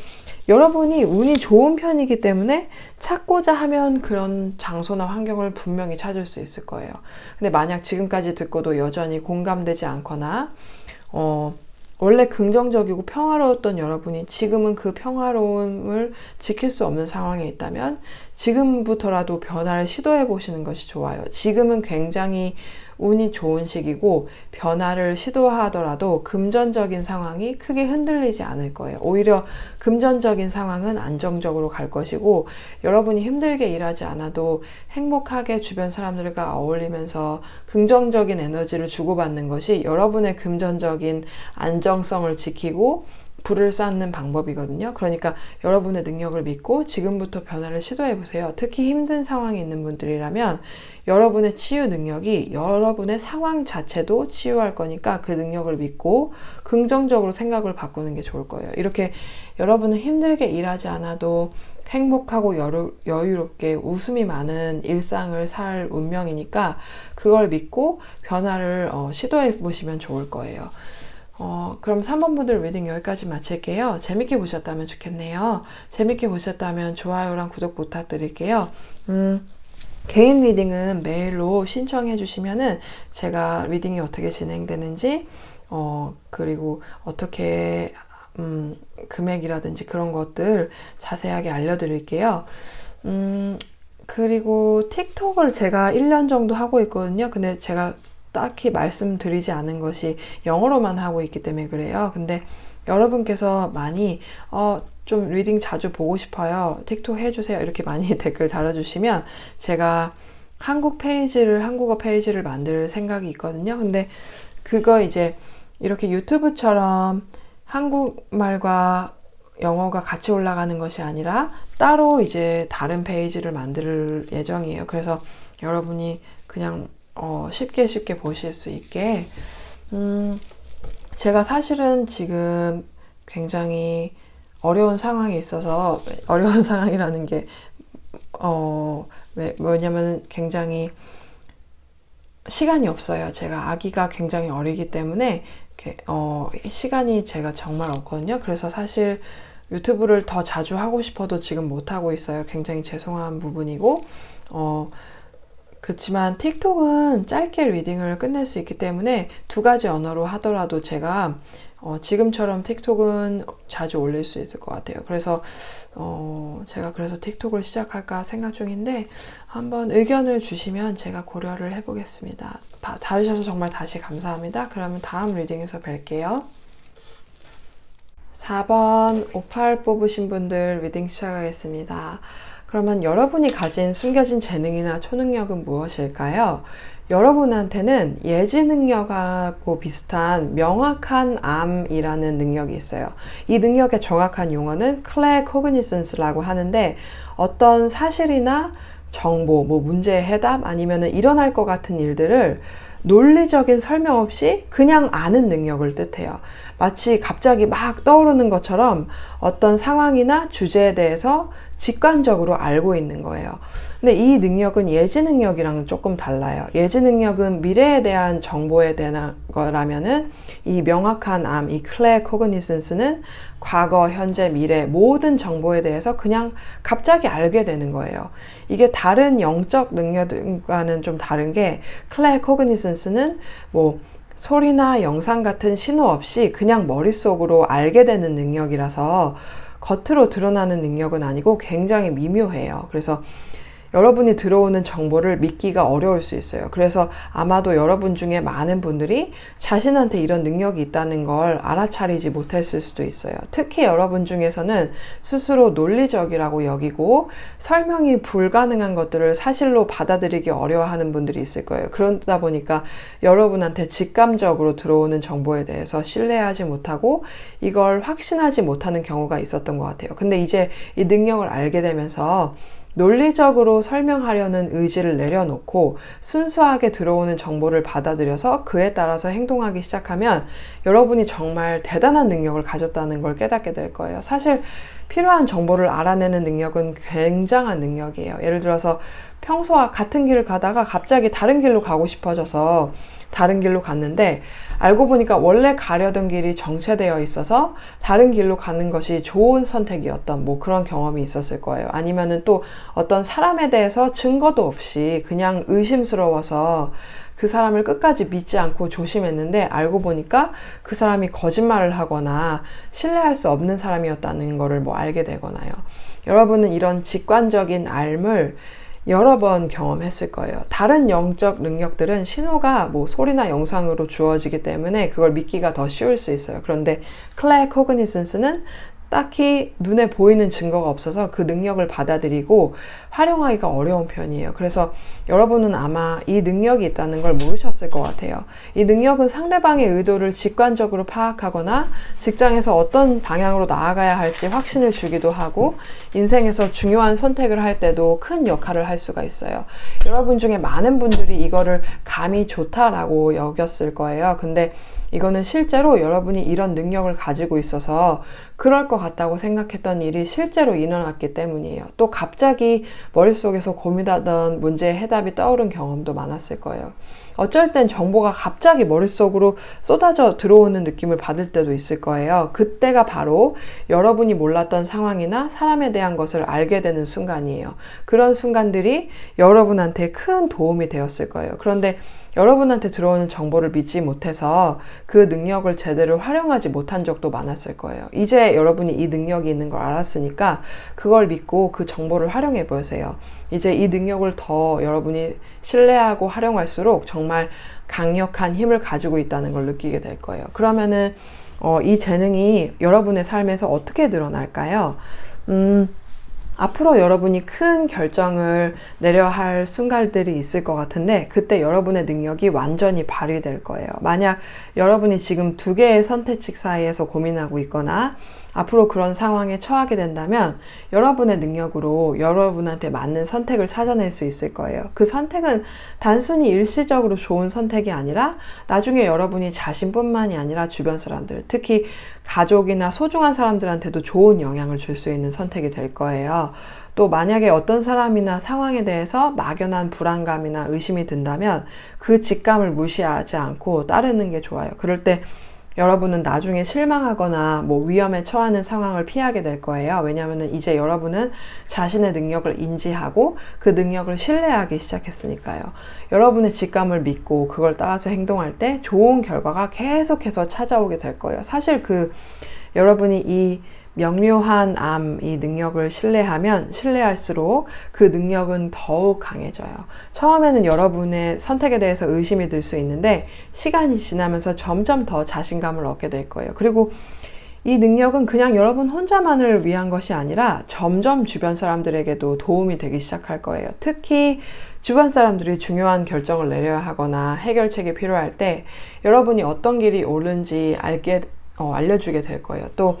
여러분이 운이 좋은 편이기 때문에 찾고자 하면 그런 장소나 환경을 분명히 찾을 수 있을 거예요. 근데 만약 지금까지 듣고도 여전히 공감되지 않거나 원래 긍정적이고 평화로웠던 여러분이 지금은 그 평화로움을 지킬 수 없는 상황에 있다면 지금부터라도 변화를 시도해 보시는 것이 좋아요. 지금은 굉장히 운이 좋은 시기고 변화를 시도하더라도 금전적인 상황이 크게 흔들리지 않을 거예요. 오히려 금전적인 상황은 안정적으로 갈 것이고 여러분이 힘들게 일하지 않아도 행복하게 주변 사람들과 어울리면서 긍정적인 에너지를 주고받는 것이 여러분의 금전적인 안정성을 지키고 불을 쌓는 방법이거든요. 그러니까 여러분의 능력을 믿고 지금부터 변화를 시도해 보세요. 특히 힘든 상황에 있는 분들이라면 여러분의 치유 능력이 여러분의 상황 자체도 치유할 거니까 그 능력을 믿고 긍정적으로 생각을 바꾸는 게 좋을 거예요. 이렇게 여러분은 힘들게 일하지 않아도 행복하고 여유롭게 웃음이 많은 일상을 살 운명이니까 그걸 믿고 변화를 시도해 보시면 좋을 거예요. 그럼 3번 분들 리딩 여기까지 마칠게요. 재밌게 보셨다면 좋겠네요. 재밌게 보셨다면 좋아요랑 구독 부탁드릴게요. 개인 리딩은 메일로 신청해 주시면은 제가 리딩이 어떻게 진행되는지 그리고 어떻게 금액이라든지 그런 것들 자세하게 알려드릴게요. 그리고 틱톡을 제가 1년 정도 하고 있거든요. 근데 제가 딱히 말씀드리지 않은 것이 영어로만 하고 있기 때문에 그래요. 근데 여러분께서 많이 좀 리딩 자주 보고 싶어요. 틱톡 해주세요. 이렇게 많이 댓글 달아주시면 제가 한국어 페이지를 만들 생각이 있거든요. 근데 그거 이제 이렇게 유튜브처럼 한국말과 영어가 같이 올라가는 것이 아니라 따로 이제 다른 페이지를 만들 예정이에요. 그래서 여러분이 그냥 쉽게 보실 수 있게 제가 사실은 지금 굉장히 어려운 상황에 있어서 어려운 상황이라는 게 뭐냐면 굉장히 시간이 없어요. 제가 아기가 굉장히 어리기 때문에 시간이 제가 정말 없거든요. 그래서 사실 유튜브를 더 자주 하고 싶어도 지금 못하고 있어요. 굉장히 죄송한 부분이고 그렇지만 틱톡은 짧게 리딩을 끝낼 수 있기 때문에 2가지 언어로 하더라도 제가 지금처럼 틱톡은 자주 올릴 수 있을 것 같아요. 그래서 제가 그래서 틱톡을 시작할까 생각 중인데 한번 의견을 주시면 제가 고려를 해보겠습니다. 봐주셔서 정말 다시 감사합니다. 그러면 다음 리딩에서 뵐게요. 4번 58 뽑으신 분들 리딩 시작하겠습니다. 그러면 여러분이 가진 숨겨진 재능이나 초능력은 무엇일까요? 여러분한테는 예지 능력하고 비슷한 명확한 암이라는 능력이 있어요. 이 능력의 정확한 용어는 claircognizance라고 하는데 어떤 사실이나 정보, 문제의 해답 아니면 일어날 것 같은 일들을 논리적인 설명 없이 그냥 아는 능력을 뜻해요. 마치 갑자기 막 떠오르는 것처럼 어떤 상황이나 주제에 대해서 직관적으로 알고 있는 거예요. 근데 이 능력은 예지 능력이랑은 조금 달라요. 예지 능력은 미래에 대한 정보에 대한 거라면은 이 명확한 암, 이 claircognizance는 과거, 현재, 미래 모든 정보에 대해서 그냥 갑자기 알게 되는 거예요. 이게 다른 영적 능력과는 좀 다른 게 claircognizance는 소리나 영상 같은 신호 없이 그냥 머릿속으로 알게 되는 능력이라서 겉으로 드러나는 능력은 아니고 굉장히 미묘해요. 그래서 여러분이 들어오는 정보를 믿기가 어려울 수 있어요. 그래서 아마도 여러분 중에 많은 분들이 자신한테 이런 능력이 있다는 걸 알아차리지 못했을 수도 있어요. 특히 여러분 중에서는 스스로 논리적이라고 여기고 설명이 불가능한 것들을 사실로 받아들이기 어려워하는 분들이 있을 거예요. 그러다 보니까 여러분한테 직감적으로 들어오는 정보에 대해서 신뢰하지 못하고 이걸 확신하지 못하는 경우가 있었던 것 같아요. 근데 이제 이 능력을 알게 되면서 논리적으로 설명하려는 의지를 내려놓고 순수하게 들어오는 정보를 받아들여서 그에 따라서 행동하기 시작하면 여러분이 정말 대단한 능력을 가졌다는 걸 깨닫게 될 거예요. 사실 필요한 정보를 알아내는 능력은 굉장한 능력이에요. 예를 들어서 평소와 같은 길을 가다가 갑자기 다른 길로 가고 싶어져서 다른 길로 갔는데 알고 보니까 원래 가려던 길이 정체되어 있어서 다른 길로 가는 것이 좋은 선택이었던 뭐 그런 경험이 있었을 거예요. 아니면은 또 어떤 사람에 대해서 증거도 없이 그냥 의심스러워서 그 사람을 끝까지 믿지 않고 조심했는데 알고 보니까 그 사람이 거짓말을 하거나 신뢰할 수 없는 사람이었다는 거를 뭐 알게 되거나요. 여러분은 이런 직관적인 알을 여러 번 경험했을 거예요. 다른 영적 능력들은 신호가 뭐 소리나 영상으로 주어지기 때문에 그걸 믿기가 더 쉬울 수 있어요. 그런데 클레어 코그니센스는 딱히 눈에 보이는 증거가 없어서 그 능력을 받아들이고 활용하기가 어려운 편이에요. 그래서 여러분은 아마 이 능력이 있다는 걸 모르셨을 것 같아요. 이 능력은 상대방의 의도를 직관적으로 파악하거나 직장에서 어떤 방향으로 나아가야 할지 확신을 주기도 하고 인생에서 중요한 선택을 할 때도 큰 역할을 할 수가 있어요. 여러분 중에 많은 분들이 이거를 감이 좋다라고 여겼을 거예요. 근데 이거는 실제로 여러분이 이런 능력을 가지고 있어서 그럴 것 같다고 생각했던 일이 실제로 일어났기 때문이에요. 또 갑자기 머릿속에서 고민하던 문제의 해답이 떠오른 경험도 많았을 거예요. 어쩔 땐 정보가 갑자기 머릿속으로 쏟아져 들어오는 느낌을 받을 때도 있을 거예요. 그때가 바로 여러분이 몰랐던 상황이나 사람에 대한 것을 알게 되는 순간이에요. 그런 순간들이 여러분한테 큰 도움이 되었을 거예요. 그런데 여러분한테 들어오는 정보를 믿지 못해서 그 능력을 제대로 활용하지 못한 적도 많았을 거예요. 이제 여러분이 이 능력이 있는 걸 알았으니까 그걸 믿고 그 정보를 활용해 보세요. 이제 이 능력을 더 여러분이 신뢰하고 활용할수록 정말 강력한 힘을 가지고 있다는 걸 느끼게 될 거예요. 그러면은 이 재능이 여러분의 삶에서 어떻게 드러날까요? 앞으로 여러분이 큰 결정을 내려야 할 순간들이 있을 것 같은데 그때 여러분의 능력이 완전히 발휘될 거예요. 만약 여러분이 지금 두 개의 선택지 사이에서 고민하고 있거나 앞으로 그런 상황에 처하게 된다면 여러분의 능력으로 여러분한테 맞는 선택을 찾아낼 수 있을 거예요. 그 선택은 단순히 일시적으로 좋은 선택이 아니라 나중에 여러분이 자신뿐만이 아니라 주변 사람들, 특히 가족이나 소중한 사람들한테도 좋은 영향을 줄 수 있는 선택이 될 거예요. 또 만약에 어떤 사람이나 상황에 대해서 막연한 불안감이나 의심이 든다면 그 직감을 무시하지 않고 따르는 게 좋아요. 그럴 때 여러분은 나중에 실망하거나 위험에 처하는 상황을 피하게 될 거예요. 왜냐하면 이제 여러분은 자신의 능력을 인지하고 그 능력을 신뢰하기 시작했으니까요. 여러분의 직감을 믿고 그걸 따라서 행동할 때 좋은 결과가 계속해서 찾아오게 될 거예요. 사실 여러분이 이 명료한 이 능력을 신뢰하면 신뢰할수록 그 능력은 더욱 강해져요. 처음에는 여러분의 선택에 대해서 의심이 들 수 있는데 시간이 지나면서 점점 더 자신감을 얻게 될 거예요. 그리고 이 능력은 그냥 여러분 혼자만을 위한 것이 아니라 점점 주변 사람들에게도 도움이 되기 시작할 거예요. 특히 주변 사람들이 중요한 결정을 내려야 하거나 해결책이 필요할 때 여러분이 어떤 길이 옳은지 알려주게 될 거예요. 또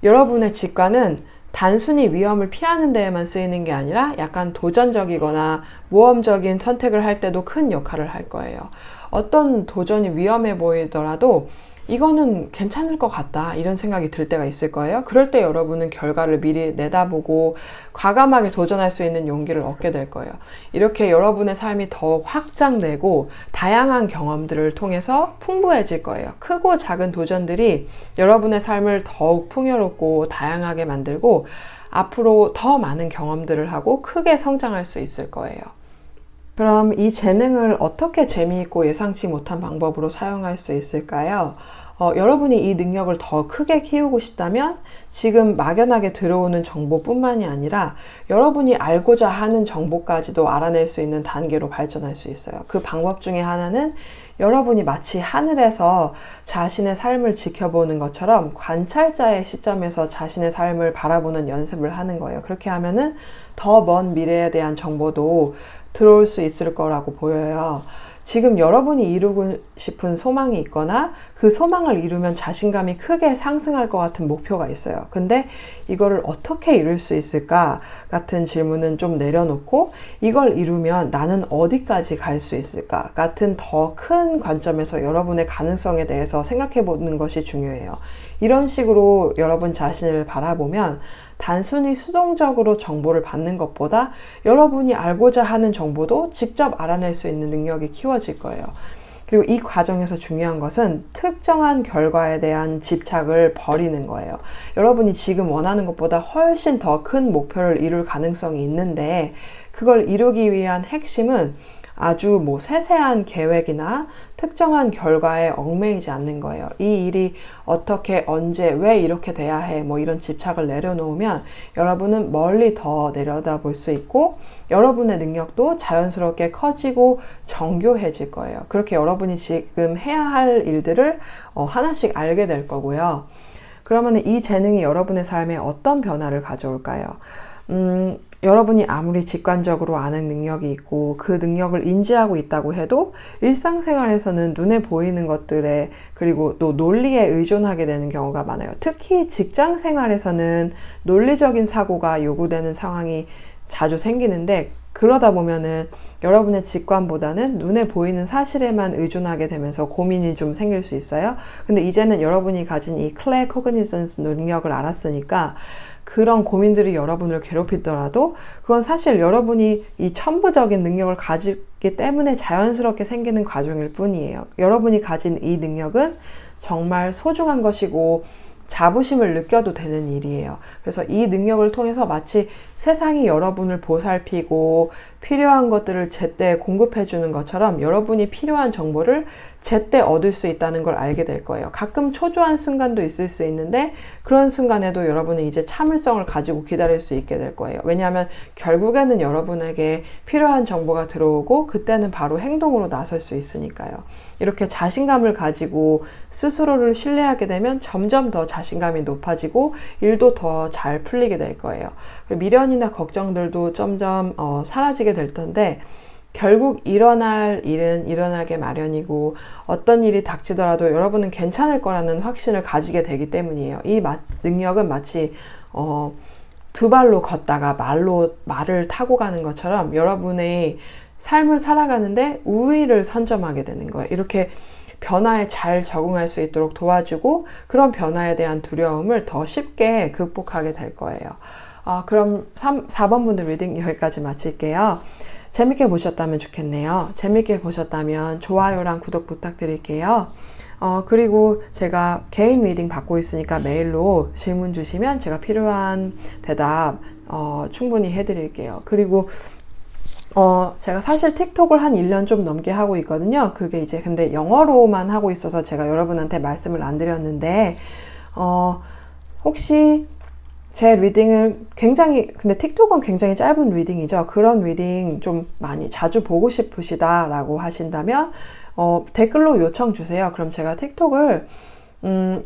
여러분의 직관은 단순히 위험을 피하는 데에만 쓰이는 게 아니라 약간 도전적이거나 모험적인 선택을 할 때도 큰 역할을 할 거예요. 어떤 도전이 위험해 보이더라도 이거는 괜찮을 것 같다 이런 생각이 들 때가 있을 거예요. 그럴 때 여러분은 결과를 미리 내다보고 과감하게 도전할 수 있는 용기를 얻게 될 거예요. 이렇게 여러분의 삶이 더욱 확장되고 다양한 경험들을 통해서 풍부해질 거예요. 크고 작은 도전들이 여러분의 삶을 더욱 풍요롭고 다양하게 만들고 앞으로 더 많은 경험들을 하고 크게 성장할 수 있을 거예요. 그럼 이 재능을 어떻게 재미있고 예상치 못한 방법으로 사용할 수 있을까요? 여러분이 이 능력을 더 크게 키우고 싶다면 지금 막연하게 들어오는 정보뿐만이 아니라 여러분이 알고자 하는 정보까지도 알아낼 수 있는 단계로 발전할 수 있어요. 그 방법 중에 하나는 여러분이 마치 하늘에서 자신의 삶을 지켜보는 것처럼 관찰자의 시점에서 자신의 삶을 바라보는 연습을 하는 거예요. 그렇게 하면은 더 먼 미래에 대한 정보도 들어올 수 있을 거라고 보여요. 지금 여러분이 이루고 싶은 소망이 있거나 그 소망을 이루면 자신감이 크게 상승할 것 같은 목표가 있어요. 근데 이거를 어떻게 이룰 수 있을까 같은 질문은 좀 내려놓고 이걸 이루면 나는 어디까지 갈 수 있을까 같은 더 큰 관점에서 여러분의 가능성에 대해서 생각해 보는 것이 중요해요. 이런 식으로 여러분 자신을 바라보면 단순히 수동적으로 정보를 받는 것보다 여러분이 알고자 하는 정보도 직접 알아낼 수 있는 능력이 키워질 거예요. 그리고 이 과정에서 중요한 것은 특정한 결과에 대한 집착을 버리는 거예요. 여러분이 지금 원하는 것보다 훨씬 더 큰 목표를 이룰 가능성이 있는데 그걸 이루기 위한 핵심은 아주 세세한 계획이나 특정한 결과에 얽매이지 않는 거예요. 이 일이 어떻게, 언제, 왜 이렇게 돼야 해, 이런 집착을 내려놓으면 여러분은 멀리 더 내려다볼 수 있고 여러분의 능력도 자연스럽게 커지고 정교해질 거예요. 그렇게 여러분이 지금 해야 할 일들을 하나씩 알게 될 거고요. 그러면 이 재능이 여러분의 삶에 어떤 변화를 가져올까요? 여러분이 아무리 직관적으로 아는 능력이 있고 그 능력을 인지하고 있다고 해도 일상생활에서는 눈에 보이는 것들에 그리고 또 논리에 의존하게 되는 경우가 많아요. 특히 직장생활에서는 논리적인 사고가 요구되는 상황이 자주 생기는데 그러다 보면은 여러분의 직관보다는 눈에 보이는 사실에만 의존하게 되면서 고민이 좀 생길 수 있어요. 근데 이제는 여러분이 가진 이 클레어 코그니선스 능력을 알았으니까 그런 고민들이 여러분을 괴롭히더라도 그건 사실 여러분이 이 천부적인 능력을 가지기 때문에 자연스럽게 생기는 과정일 뿐이에요. 여러분이 가진 이 능력은 정말 소중한 것이고 자부심을 느껴도 되는 일이에요. 그래서 이 능력을 통해서 마치 세상이 여러분을 보살피고 필요한 것들을 제때 공급해 주는 것처럼 여러분이 필요한 정보를 제때 얻을 수 있다는 걸 알게 될 거예요. 가끔 초조한 순간도 있을 수 있는데 그런 순간에도 여러분은 이제 참을성을 가지고 기다릴 수 있게 될 거예요. 왜냐하면 결국에는 여러분에게 필요한 정보가 들어오고 그때는 바로 행동으로 나설 수 있으니까요. 이렇게 자신감을 가지고 스스로를 신뢰하게 되면 점점 더 자신감이 높아지고 일도 더 잘 풀리게 될 거예요. 미련이나 걱정들도 점점 사라지게 될 텐데 결국 일어날 일은 일어나게 마련이고 어떤 일이 닥치더라도 여러분은 괜찮을 거라는 확신을 가지게 되기 때문이에요. 이 능력은 마치 두 발로 걷다가 말을 타고 가는 것처럼 여러분의 삶을 살아가는데 우위를 선점하게 되는 거예요. 이렇게 변화에 잘 적응할 수 있도록 도와주고 그런 변화에 대한 두려움을 더 쉽게 극복하게 될 거예요. 그럼 4번 분들 리딩 여기까지 마칠게요. 재밌게 보셨다면 좋겠네요. 재밌게 보셨다면 좋아요랑 구독 부탁드릴게요. 그리고 제가 개인 리딩 받고 있으니까 메일로 질문 주시면 제가 필요한 대답 충분히 해드릴게요. 그리고 제가 사실 틱톡을 한 1년 좀 넘게 하고 있거든요. 그게 이제 근데 영어로만 하고 있어서 제가 여러분한테 말씀을 안 드렸는데 혹시 제 리딩을 근데 틱톡은 굉장히 짧은 리딩이죠. 그런 리딩 좀 많이 자주 보고 싶으시다라고 하신다면 댓글로 요청 주세요. 그럼 제가 틱톡을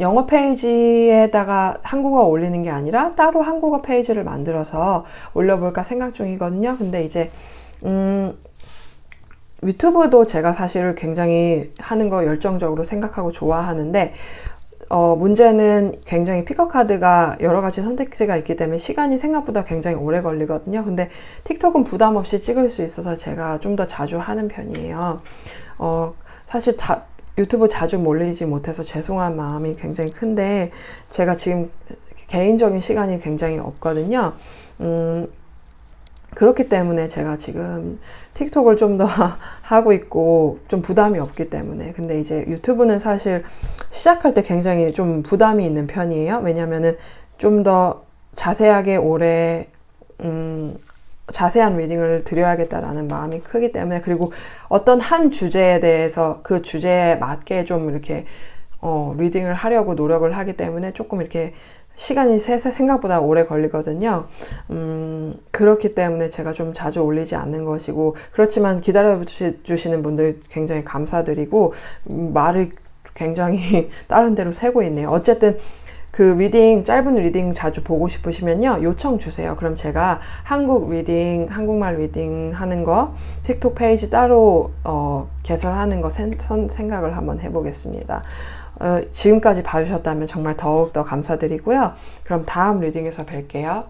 영어 페이지에다가 한국어 올리는 게 아니라 따로 한국어 페이지를 만들어서 올려볼까 생각 중이거든요. 근데 이제 유튜브도 제가 사실 굉장히 하는 거 열정적으로 생각하고 좋아하는데 문제는 굉장히 픽업카드가 여러 가지 선택지가 있기 때문에 시간이 생각보다 굉장히 오래 걸리거든요. 근데 틱톡은 부담 없이 찍을 수 있어서 제가 좀 더 자주 하는 편이에요. 사실 유튜브 자주 올리지 못해서 죄송한 마음이 굉장히 큰데 제가 지금 개인적인 시간이 굉장히 없거든요. 그렇기 때문에 제가 지금 틱톡을 좀 더 하고 있고 좀 부담이 없기 때문에. 근데 이제 유튜브는 사실 시작할 때 굉장히 좀 부담이 있는 편이에요. 왜냐면은 좀 더 자세하게 자세한 리딩을 드려야겠다라는 마음이 크기 때문에 그리고 어떤 한 주제에 대해서 그 주제에 맞게 좀 이렇게 리딩을 하려고 노력을 하기 때문에 조금 이렇게 시간이 생각보다 오래 걸리거든요. 그렇기 때문에 제가 좀 자주 올리지 않는 것이고, 그렇지만 기다려주시는 분들 굉장히 감사드리고, 말을 굉장히 다른 데로 새고 있네요. 어쨌든 그 짧은 리딩 자주 보고 싶으시면요, 요청 주세요. 그럼 제가 한국말 리딩 하는 거, 틱톡 페이지 따로 개설하는 거 생각을 한번 해보겠습니다. 지금까지 봐주셨다면 정말 더욱더 감사드리고요. 그럼 다음 리딩에서 뵐게요.